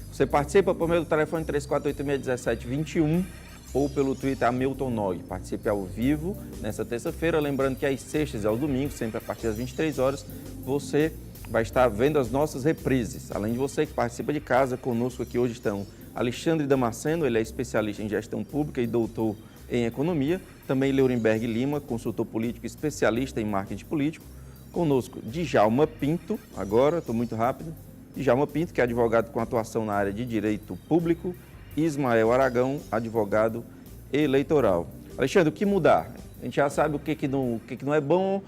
Você participa por meio do telefone 3486-1721 ou pelo Twitter Hamilton Nog. Participe ao vivo nessa terça-feira, lembrando que às sextas e aos domingos, sempre a partir das 23 horas, você vai estar vendo as nossas reprises. Além de você que participa de casa, conosco aqui hoje estão Alexandre Damasceno, ele é especialista em gestão pública e doutor em economia. Também Leurenberg Lima, consultor político, especialista em marketing político. Conosco, Djalma Pinto, agora, estou muito rápido. Djalma Pinto, que é advogado com atuação na área de direito público. Ismael Aragão, advogado eleitoral. Alexandre, o que mudar? A gente já sabe o que não é bom.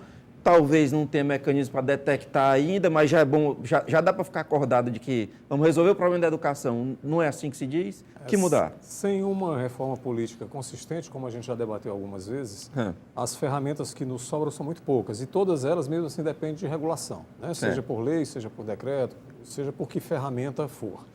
Talvez não tenha mecanismo para detectar ainda, mas já é bom, já dá para ficar acordado de que vamos resolver o problema da educação. Não é assim que se diz? O que mudar? Sem uma reforma política consistente, como a gente já debateu algumas vezes, as ferramentas que nos sobram são muito poucas e todas elas, mesmo assim, dependem de regulação, né? Seja por lei, seja por decreto, seja por que ferramenta for.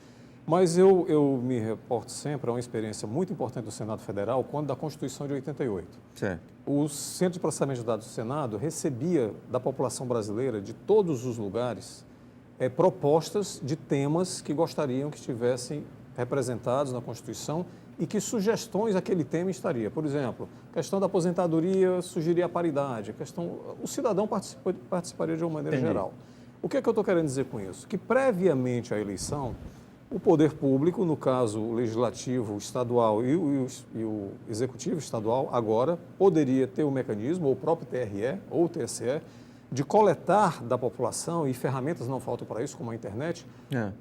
Mas eu me reporto sempre a uma experiência muito importante do Senado Federal, quando da Constituição de 88. Certo. O Centro de Processamento de Dados do Senado recebia da população brasileira, de todos os lugares, propostas de temas que gostariam que estivessem representados na Constituição e que sugestões aquele tema estaria. Por exemplo, questão da aposentadoria sugeria a paridade, o cidadão participaria de uma maneira geral. O que é que eu estou querendo dizer com isso? Que previamente à eleição, o poder público, no caso o legislativo estadual e o executivo estadual, agora poderia ter o mecanismo, ou o próprio TRE ou o TSE, de coletar da população, e ferramentas não faltam para isso, como a internet,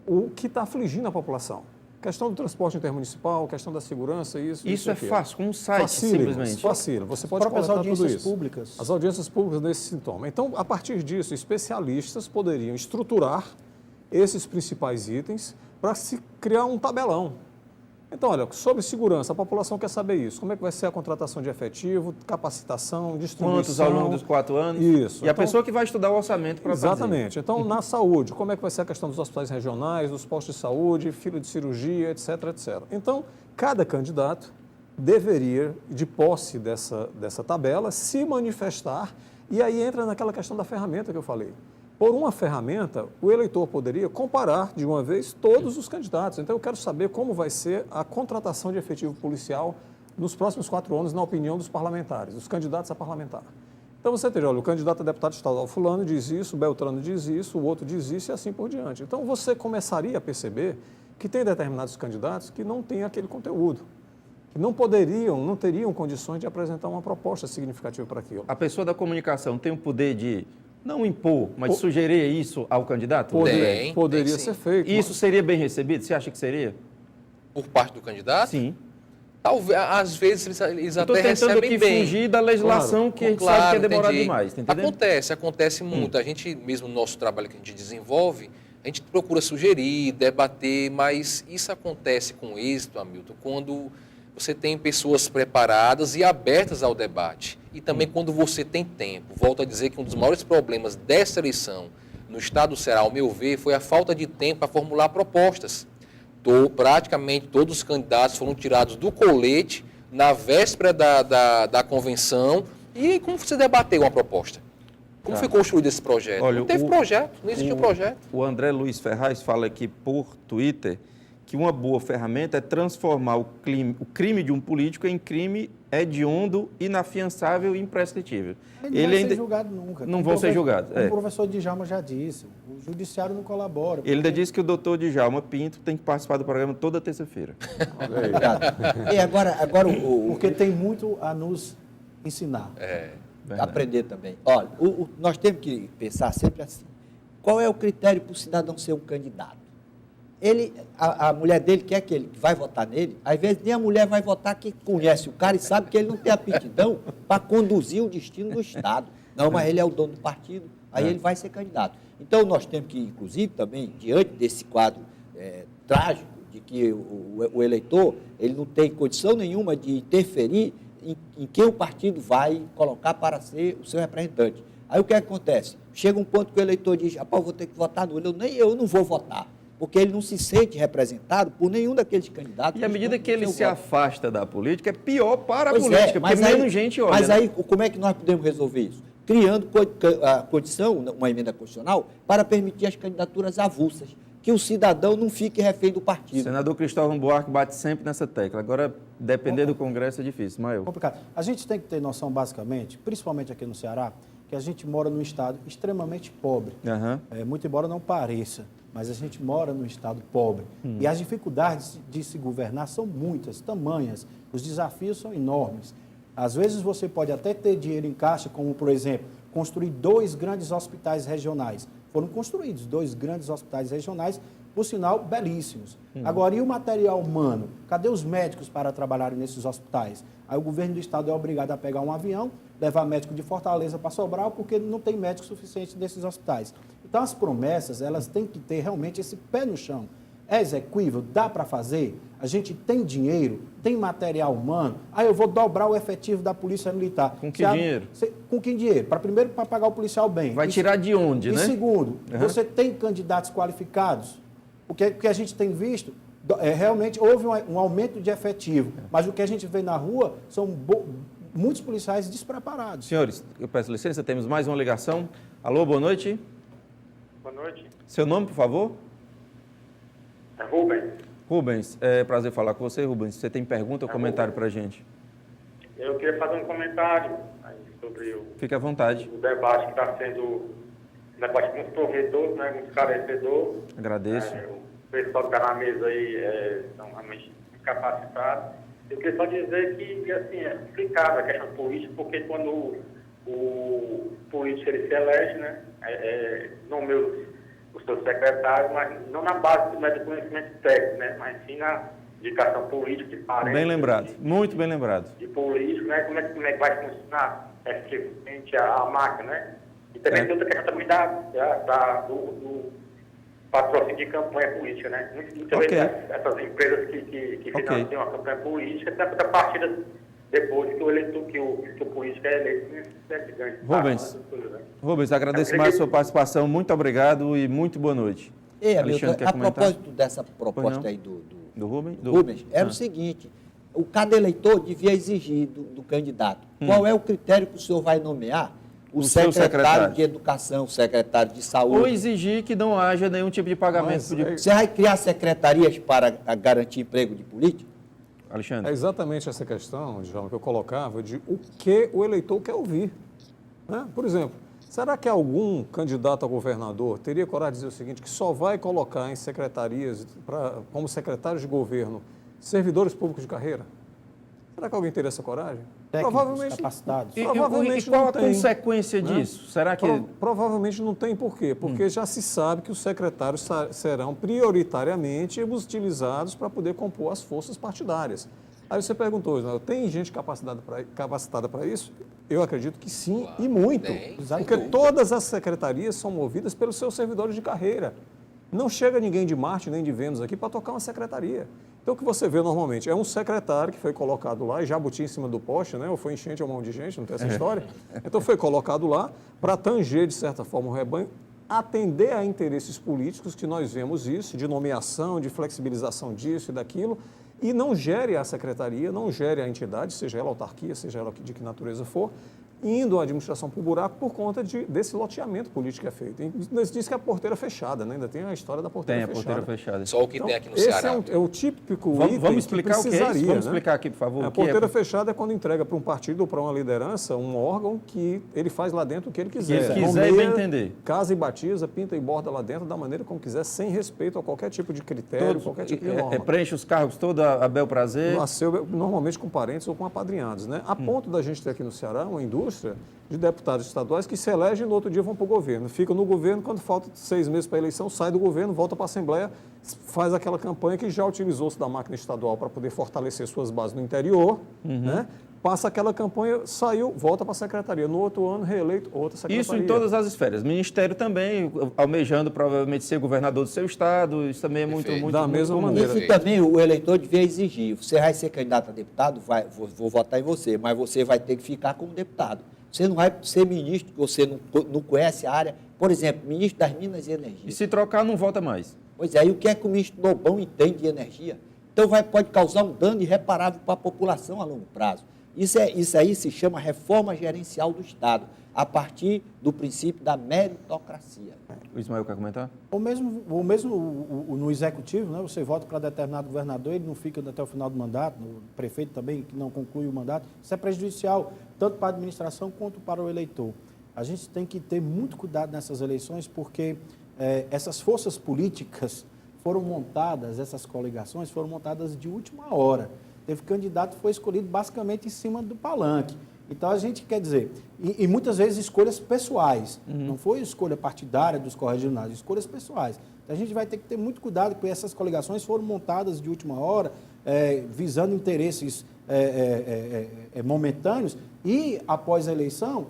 o que está afligindo a população. Questão do transporte intermunicipal, questão da segurança, isso é fácil, com um site, simplesmente. Facílimo, você pode coletar tudo isso. As audiências públicas. As audiências públicas desse sintoma. Então, a partir disso, especialistas poderiam estruturar esses principais itens para se criar um tabelão. Então, olha, sobre segurança, a população quer saber isso. Como é que vai ser a contratação de efetivo, capacitação, distribuição... Quantos ao longo dos 4 anos? Isso. E a pessoa que vai estudar o orçamento para fazer. Exatamente. Então, na saúde, como é que vai ser a questão dos hospitais regionais, dos postos de saúde, fila de cirurgia, etc, etc. Então, cada candidato deveria, de posse dessa tabela, se manifestar, e aí entra naquela questão da ferramenta que eu falei. Por uma ferramenta, o eleitor poderia comparar, de uma vez, todos os candidatos. Então, eu quero saber como vai ser a contratação de efetivo policial nos próximos 4 anos, na opinião dos parlamentares, dos candidatos a parlamentar. Então, você teria, olha, o candidato a deputado estadual fulano diz isso, o Beltrano diz isso, o outro diz isso e assim por diante. Então, você começaria a perceber que tem determinados candidatos que não têm aquele conteúdo, que não teriam condições de apresentar uma proposta significativa para aquilo. A pessoa da comunicação tem o poder de não impor, mas sugerir isso ao candidato? Poderia ser feito. E isso seria bem recebido? Você acha que seria? Por parte do candidato? Sim. Talvez, às vezes eles até recebem bem. Estou tentando aqui fugir da legislação, que a gente sabe que é demorado demais. Tá entendendo? Acontece muito. A gente, mesmo no nosso trabalho que a gente desenvolve, a gente procura sugerir, debater, mas isso acontece com êxito, Hamilton, quando você tem pessoas preparadas e abertas ao debate. E também quando você tem tempo. Volto a dizer que um dos maiores problemas dessa eleição no estado do Ceará, ao meu ver, foi a falta de tempo para formular propostas. Praticamente todos os candidatos foram tirados do colete na véspera da convenção. E como você debateu uma proposta? Como foi construído esse projeto? Olha, não teve projeto, não existiu projeto. O André Luiz Ferraz fala aqui por Twitter que uma boa ferramenta é transformar o crime de um político em crime hediondo, inafiançável e imprescritível. Ele não vai ser julgado nunca. Não vão ser julgados. O professor Djalma já disse, o judiciário não colabora. Ele ainda disse que o doutor Djalma Pinto tem que participar do programa toda terça-feira. Obrigado. E agora porque tem muito a nos ensinar. Aprender também. Olha, nós temos que pensar sempre assim. Qual é o critério para o cidadão ser um candidato? A mulher dele quer que ele vai votar nele, às vezes nem a mulher vai votar que conhece o cara e sabe que ele não tem aptidão para conduzir o destino do Estado. Não, mas ele é o dono do partido, aí ele vai ser candidato. Então, nós temos que, inclusive, também, diante desse quadro trágico, de que o eleitor ele não tem condição nenhuma de interferir em quem o partido vai colocar para ser o seu representante. Aí o que acontece? Chega um ponto que o eleitor diz, rapaz, eu vou ter que votar no ele, eu não vou votar. Porque ele não se sente representado por nenhum daqueles candidatos. E à medida que ele se afasta da política, é pior para a política, porque menos gente olha. Mas aí, como é que nós podemos resolver isso? Criando a condição, uma emenda constitucional, para permitir as candidaturas avulsas, que o cidadão não fique refém do partido. Senador Cristóvão Buarque bate sempre nessa tecla. Agora, depender do Congresso é difícil. Maio. Complicado. A gente tem que ter noção, basicamente, principalmente aqui no Ceará, que a gente mora num estado extremamente pobre. Muito embora não pareça, mas a gente mora num estado pobre. E as dificuldades de se governar são muitas, tamanhas. Os desafios são enormes. Às vezes você pode até ter dinheiro em caixa, como, por exemplo, construir 2 grandes hospitais regionais. Foram construídos 2 grandes hospitais regionais, por sinal, belíssimos. Agora, e o material humano? Cadê os médicos para trabalharem nesses hospitais? Aí o governo do estado é obrigado a pegar um avião, levar médico de Fortaleza para Sobral, porque não tem médico suficiente nesses hospitais. Então, as promessas, elas têm que ter realmente esse pé no chão. É execuível? Dá para fazer? A gente tem dinheiro? Tem material humano? Eu vou dobrar o efetivo da Polícia Militar. Com que dinheiro? Com que dinheiro? Primeiro, para pagar o policial bem. Vai tirar de onde, né? E segundo, você tem candidatos qualificados? O que a gente tem visto, realmente houve um aumento de efetivo, mas o que a gente vê na rua são muitos policiais despreparados. Senhores, eu peço licença, temos mais uma ligação. Alô, boa noite. Boa noite. Seu nome, por favor? É Rubens. Rubens, é prazer falar com você, Rubens. Você tem pergunta ou comentário para a gente? Eu queria fazer um comentário sobre Fique à vontade. o debate que está sendo, debate muito proveitoso, né, muito esclarecedor. Agradeço. O pessoal que está na mesa aí são realmente capacitados. Eu queria só dizer que assim, é complicado a questão política, porque quando o político ele se elege, né, nomeia os seus secretários, mas não na base do conhecimento técnico, né, mas sim na indicação política de parentes. Bem lembrado, muito bem lembrado. De político, né, como é que vai funcionar efetivamente a máquina, né? E também tem outra questão também do patrocínio de campanha política, né? Muitas vezes essas empresas que financiam a campanha política têm a partida depois que o eleitor, que o político é eleito, Rubens, agradeço mais a sua participação, muito obrigado e muito boa noite. A propósito dessa proposta aí do Rubens, era o seguinte, cada eleitor devia exigir do candidato qual é o critério que o senhor vai nomear o secretário de Educação, o secretário de Saúde. Ou exigir que não haja nenhum tipo de pagamento. Você vai criar secretarias para garantir emprego de político? Alexandre. É exatamente essa questão, Djalma, que eu colocava, de o que o eleitor quer ouvir. Né? Por exemplo, será que algum candidato a governador teria coragem de dizer o seguinte, que só vai colocar em secretarias, como secretários de governo, servidores públicos de carreira? Será que alguém teria essa coragem? Técnicos, provavelmente capacitados. Provavelmente e qual a consequência disso? Será que... Provavelmente não tem por quê? Porque já se sabe que os secretários serão prioritariamente utilizados para poder compor as forças partidárias. Aí você perguntou, tem gente capacitada para isso? Eu acredito que sim, claro, e muito. Porque todas as secretarias são movidas pelos seus servidores de carreira. Não chega ninguém de Marte nem de Vênus aqui para tocar uma secretaria. Então, o que você vê normalmente é um secretário que foi colocado lá, e jabuti em cima do poste, né? Ou foi enchente ou mão de gente, não tem essa história. Então, foi colocado lá para tanger, de certa forma, o rebanho, atender a interesses políticos, que nós vemos isso, de nomeação, de flexibilização disso e daquilo, e não gere a secretaria, não gere a entidade, seja ela autarquia, seja ela de que natureza for, indo a administração por buraco por conta desse loteamento político que é feito. Ainda diz que é a porteira fechada, né? Ainda tem a história da porteira fechada. Tem a porteira fechada. Só o que tem aqui no Ceará. Esse é o típico item vamos explicar que o que é isso? Vamos explicar aqui, por favor. A porteira fechada é quando entrega para um partido ou para uma liderança um órgão que ele faz lá dentro o que ele quiser. Se quiser bem entender. Casa e batiza, pinta e borda lá dentro da maneira como quiser, sem respeito a qualquer tipo de critério, qualquer tipo de norma. Preenche os cargos todos a bel prazer. Normalmente com parentes ou com apadrinhados, né? A ponto da gente ter aqui no Ceará uma indústria de deputados estaduais que se elegem e no outro dia vão para o governo. Ficam no governo, quando falta 6 meses para a eleição, sai do governo, volta para a Assembleia, faz aquela campanha que já utilizou-se da máquina estadual para poder fortalecer suas bases no interior, né? Passa aquela campanha, saiu, volta para a secretaria. No outro ano, reeleito, outra secretaria. Isso em todas as esferas. Ministério também, almejando provavelmente ser governador do seu estado, isso também é muito da mesma maneira. Isso também o eleitor devia exigir. Você vai ser candidato a deputado, vou votar em você, mas você vai ter que ficar como deputado. Você não vai ser ministro, você não conhece a área. Por exemplo, ministro das Minas e Energia. E se trocar, não vota mais. Pois é, e o que é que o ministro Lobão entende de energia? Então pode causar um dano irreparável para a população a longo prazo. Isso aí se chama reforma gerencial do Estado, a partir do princípio da meritocracia. O Ismael quer comentar? Ou mesmo no executivo, né, você vota para determinado governador, ele não fica até o final do mandato, o prefeito também, que não conclui o mandato. Isso é prejudicial, tanto para a administração quanto para o eleitor. A gente tem que ter muito cuidado nessas eleições, porque essas forças políticas foram montadas, essas coligações foram montadas de última hora. Teve candidato que foi escolhido basicamente em cima do palanque. Então, a gente quer dizer, e muitas vezes escolhas pessoais, não foi escolha partidária dos correligionários, escolhas pessoais. Então, a gente vai ter que ter muito cuidado, porque essas coligações foram montadas de última hora, visando interesses momentâneos, e após a eleição,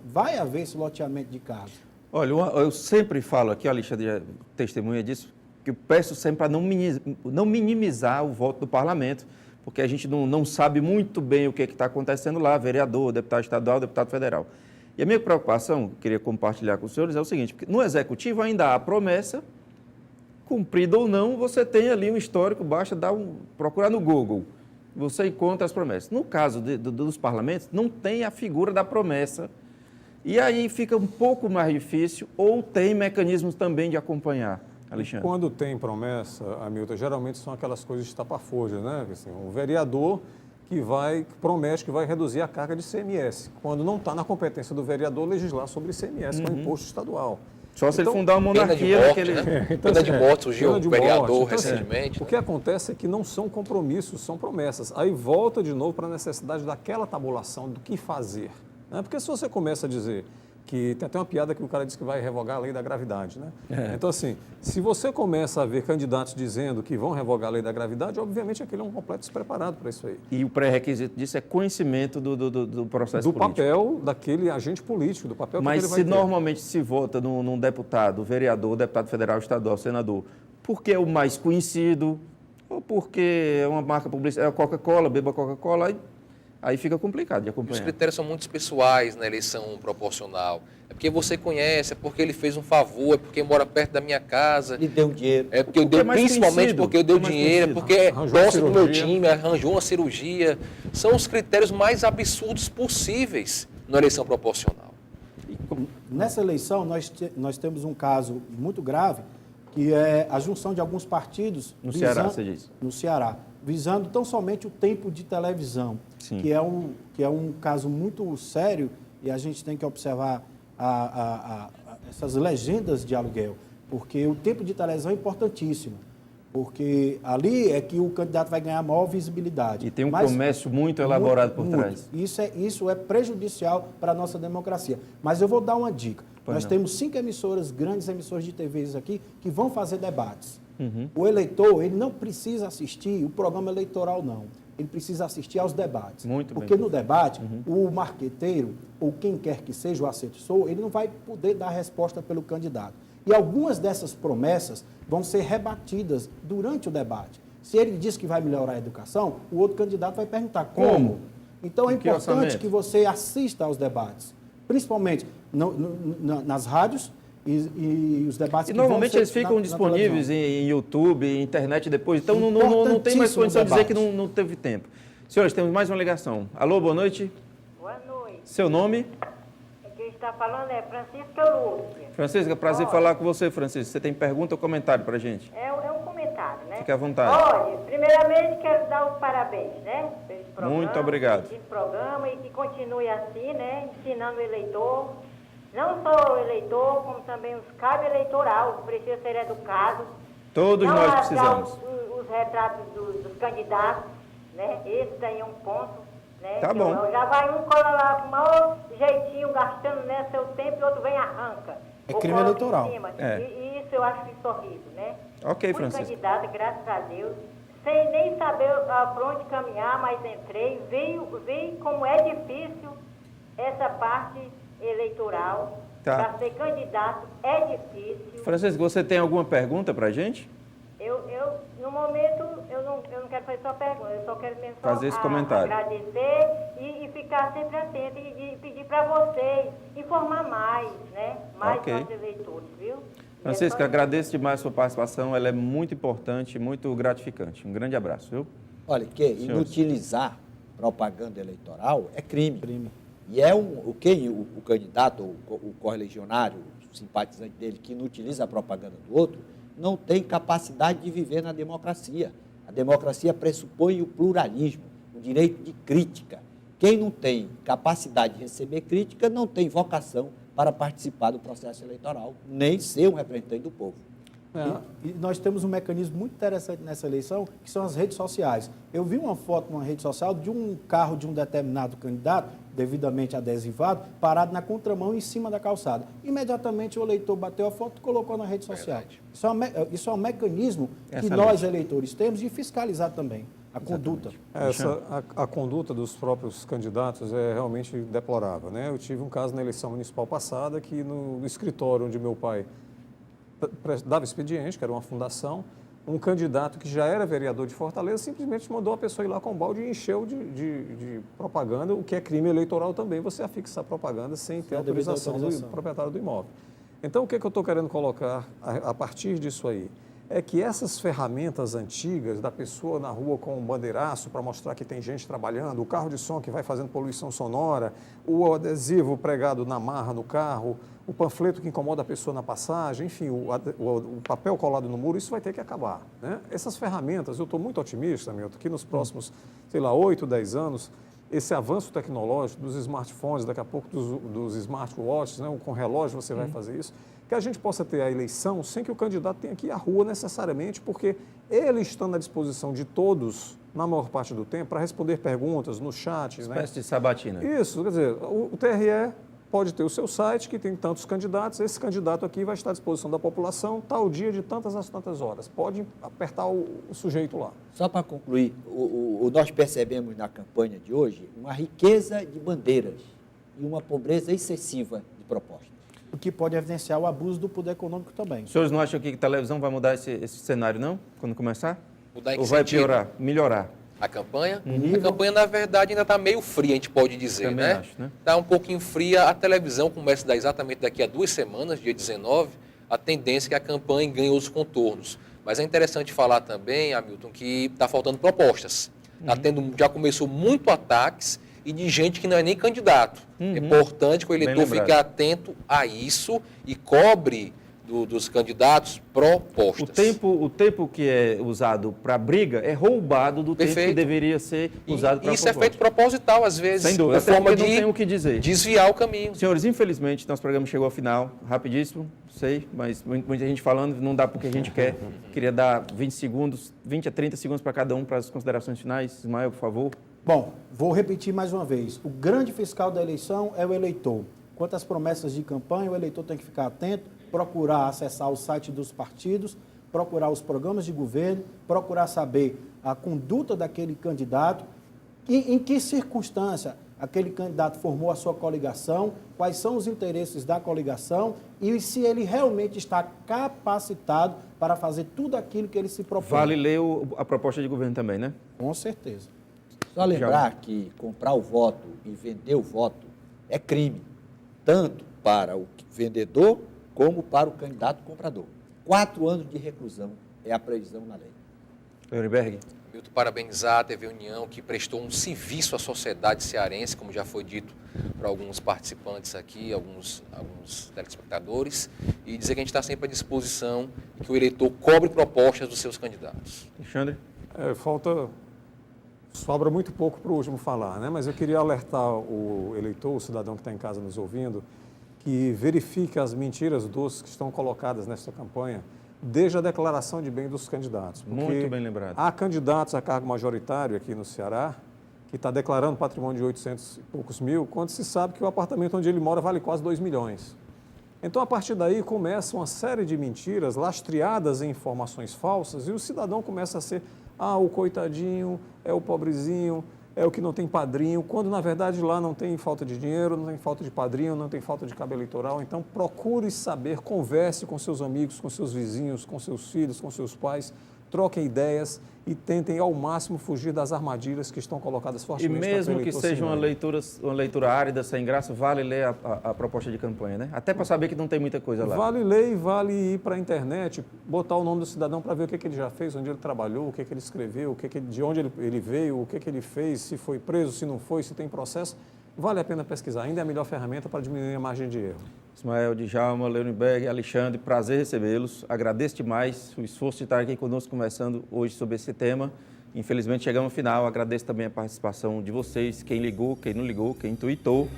vai haver esse loteamento de cargos. Olha, eu sempre falo aqui, a Alexandre testemunha disso, que eu peço sempre para não minimizar o voto do parlamento, porque a gente não sabe muito bem o que está acontecendo lá, vereador, deputado estadual, deputado federal. E a minha preocupação, queria compartilhar com os senhores, é o seguinte, porque no Executivo ainda há promessa, cumprida ou não, você tem ali um histórico, basta procurar no Google, você encontra as promessas. No caso dos parlamentos, não tem a figura da promessa, e aí fica um pouco mais difícil, ou tem mecanismos também de acompanhar. Alexandre. Quando tem promessa, Hamilton, geralmente são aquelas coisas estapafúrdias, né? Assim, o vereador que promete que vai reduzir a carga de ICMS, quando não está na competência do vereador legislar sobre ICMS, que é um imposto estadual. Só se ele fundar uma monarquia naquele... Pena de morte, surgiu o vereador recentemente. O que acontece é que não são compromissos, são promessas. Aí volta de novo para a necessidade daquela tabulação do que fazer. Né? Porque se você começa a dizer que tem até uma piada que o cara diz que vai revogar a lei da gravidade, né? Então, assim, se você começa a ver candidatos dizendo que vão revogar a lei da gravidade, obviamente aquele é um completo despreparado para isso aí. E o pré-requisito disso é conhecimento do processo político. Do papel daquele agente político, do papel que ele vai ter. Mas se normalmente se vota num deputado, vereador, deputado federal, estadual, senador, porque é o mais conhecido, ou porque é uma marca publicitária, é a Coca-Cola, beba Coca-Cola, aí fica complicado de acompanhar. Os critérios são muito pessoais na eleição proporcional. É porque você conhece, é porque ele fez um favor, é porque mora perto da minha casa. Ele deu dinheiro. É porque eu dei, principalmente porque eu dei dinheiro, é porque gosta do meu time, arranjou uma cirurgia. São os critérios mais absurdos possíveis na eleição proporcional. Nessa eleição, nós temos um caso muito grave, que é a junção de alguns partidos... No Ceará, você diz? No Ceará, visando tão somente o tempo de televisão, que é um caso muito sério, e a gente tem que observar essas legendas de aluguel, porque o tempo de televisão é importantíssimo, porque ali é que o candidato vai ganhar maior visibilidade. E tem um comércio muito elaborado por trás. Isso é prejudicial para a nossa democracia. Mas eu vou dar uma dica. Nós temos 5 emissoras, grandes emissoras de TVs aqui, que vão fazer debates. O eleitor, ele não precisa assistir o programa eleitoral, não. Ele precisa assistir aos debates. Porque no debate, o marqueteiro, ou quem quer que seja o assessor, ele não vai poder dar resposta pelo candidato. E algumas dessas promessas vão ser rebatidas durante o debate. Se ele diz que vai melhorar a educação, o outro candidato vai perguntar como. Então, é importante que você assista aos debates, principalmente nas rádios, e os debates que normalmente eles ficam disponíveis em YouTube, em internet depois, então não tem mais condição de dizer que não teve tempo. Senhores, temos mais uma ligação. Alô, boa noite. Boa noite. Seu nome? Quem está falando é Francisca Lúcia. Francisca, prazer falar com você, Francisca. Você tem pergunta ou comentário para a gente? É um comentário, né? Fique à vontade. Olha, primeiramente quero dar os parabéns, né? Pelo programa, muito obrigado. Pelo programa e que continue assim, né? Ensinando o eleitor. Não só o eleitor, como também os cabos eleitoral, que precisa ser educado. Todos nós precisamos. Os retratos dos candidatos, né? Esse aí é um ponto, né? Tá bom. Já vai um cola lá com o maior jeitinho, gastando, né, seu tempo, e outro vem e arranca. É crime eleitoral. E isso eu acho isso horrível, né? Ok, Fui Francisco. candidata, graças a Deus, sem nem saber para onde caminhar, mas entrei, vi como é difícil essa parte eleitoral. Para ser candidato é difícil. Francisco, você tem alguma pergunta para a gente? No momento, eu não quero fazer só pergunta, eu só quero mesmo fazer esse comentário. Agradecer e ficar sempre atento e pedir para vocês informar mais, né? Mais nossos eleitores, viu? Francisco, agradeço demais a sua participação, ela é muito importante, muito gratificante. Um grande abraço, viu? Olha, inutilizar propaganda eleitoral é crime. E é o candidato, o correligionário, o simpatizante dele, que não utiliza a propaganda do outro, não tem capacidade de viver na democracia. A democracia pressupõe o pluralismo, o direito de crítica. Quem não tem capacidade de receber crítica não tem vocação para participar do processo eleitoral, nem ser um representante do povo. E nós temos um mecanismo muito interessante nessa eleição, que são as redes sociais. Eu vi uma foto numa rede social de um carro de um determinado candidato, devidamente adesivado, parado na contramão em cima da calçada. Imediatamente o eleitor bateu a foto e colocou na rede social. Isso é um mecanismo que nós, eleitores, temos de fiscalizar também a conduta. A conduta dos próprios candidatos é realmente deplorável, né? Eu tive um caso na eleição municipal passada que no escritório onde meu pai dava expediente, que era uma fundação, um candidato que já era vereador de Fortaleza simplesmente mandou a pessoa ir lá com o balde e encheu de propaganda, o que é crime eleitoral também, você afixar propaganda sem ter autorização do proprietário do imóvel. Então, o que eu estou querendo colocar a partir disso aí? É que essas ferramentas antigas da pessoa na rua com um bandeiraço para mostrar que tem gente trabalhando, o carro de som que vai fazendo poluição sonora, o adesivo pregado na marra no carro, o panfleto que incomoda a pessoa na passagem, enfim, o papel colado no muro, isso vai ter que acabar, né? Essas ferramentas, eu estou muito otimista, Milton, que nos próximos, 8, 10 anos, esse avanço tecnológico dos smartphones, daqui a pouco dos smartwatches, né? Com relógio você vai fazer isso, que a gente possa ter a eleição sem que o candidato tenha que ir à rua necessariamente, porque ele estando à disposição de todos, na maior parte do tempo, para responder perguntas no chat. Espécie de sabatina. Isso, quer dizer, o TRE pode ter o seu site, que tem tantos candidatos, esse candidato aqui vai estar à disposição da população, tal dia de tantas às tantas horas. Pode apertar o sujeito lá. Só para concluir, nós percebemos na campanha de hoje uma riqueza de bandeiras e uma pobreza excessiva de propostas. O que pode evidenciar o abuso do poder econômico também. Os senhores não acham que a televisão vai mudar esse cenário, não? Quando começar? Mudar em Ou vai piorar, melhorar? A campanha? A campanha, na verdade, ainda está meio fria, a gente pode dizer, também né? Acho, né? Está um pouquinho fria. A televisão começa a dar exatamente daqui a 2 semanas, dia 19, a tendência é que a campanha ganhe outros contornos. Mas é interessante falar também, Hamilton, que está faltando propostas. Já começou muito ataques e de gente que não é nem candidato. É importante que o eleitor fique atento a isso e cobre dos candidatos propostas. O tempo que é usado para briga é roubado do tempo que deveria ser usado para isso é feito proposital, às vezes. Sem dúvida, forma não tem o que dizer. Desviar o caminho. Senhores, infelizmente, nosso programa chegou ao final, rapidíssimo, sei, mas muita gente falando, não dá porque a gente quer. Queria dar 20 a 30 segundos para cada um para as considerações finais. Ismael, por favor. Bom, vou repetir mais uma vez. O grande fiscal da eleição é o eleitor. Quanto às promessas de campanha, o eleitor tem que ficar atento, procurar acessar o site dos partidos, procurar os programas de governo, procurar saber a conduta daquele candidato, em que circunstância aquele candidato formou a sua coligação, quais são os interesses da coligação e se ele realmente está capacitado para fazer tudo aquilo que ele se propõe. Vale ler a proposta de governo também, né? Com certeza. Só lembrar que comprar o voto e vender o voto é crime, tanto para o vendedor como para o candidato comprador. 4 anos de reclusão é a previsão na lei. Eurenberg. Milton, parabenizar a TV União, que prestou um serviço à sociedade cearense, como já foi dito para alguns participantes aqui, alguns telespectadores, e dizer que a gente está sempre à disposição e que o eleitor cobre propostas dos seus candidatos. Alexandre? Sobra muito pouco para o último falar, né? Mas eu queria alertar o eleitor, o cidadão que está em casa nos ouvindo, que verifique as mentiras doces que estão colocadas nesta campanha, desde a declaração de bem dos candidatos. Muito bem lembrado. Há candidatos a cargo majoritário aqui no Ceará que está declarando patrimônio de 800 e poucos mil, quando se sabe que o apartamento onde ele mora vale quase 2 milhões. Então, a partir daí, começa uma série de mentiras lastreadas em informações falsas e o cidadão começa a ser, o coitadinho, é o pobrezinho, é o que não tem padrinho, quando na verdade lá não tem falta de dinheiro, não tem falta de padrinho, não tem falta de cabo eleitoral. Então procure saber, converse com seus amigos, com seus vizinhos, com seus filhos, com seus pais, troquem ideias e tentem ao máximo fugir das armadilhas que estão colocadas E fortemente. mesmo que seja uma leitura árida, sem graça, vale ler a proposta de campanha, né? Até para saber que não tem muita coisa lá. Vale ler e vale ir para a internet, botar o nome do cidadão para ver o que ele já fez, onde ele trabalhou, o que ele escreveu, de onde ele veio, o que ele fez, se foi preso, se não foi, se tem processo. Vale a pena pesquisar. Ainda é a melhor ferramenta para diminuir a margem de erro. Ismael, Djalma, Leonberg, Alexandre, prazer recebê-los. Agradeço demais o esforço de estar aqui conosco conversando hoje sobre esse tema. Infelizmente chegamos ao final. Agradeço também a participação de vocês, quem ligou, quem não ligou, quem tweetou.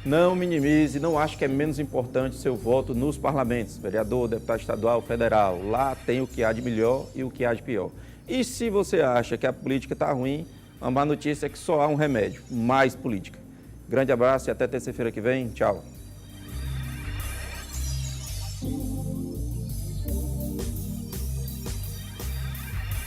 Não minimize, não acho que é menos importante o seu voto nos parlamentos, vereador, deputado estadual, federal. Lá tem o que há de melhor e o que há de pior. E se você acha que a política está ruim, a má notícia é que só há um remédio, mais política. Grande abraço e até terça-feira que vem. Tchau.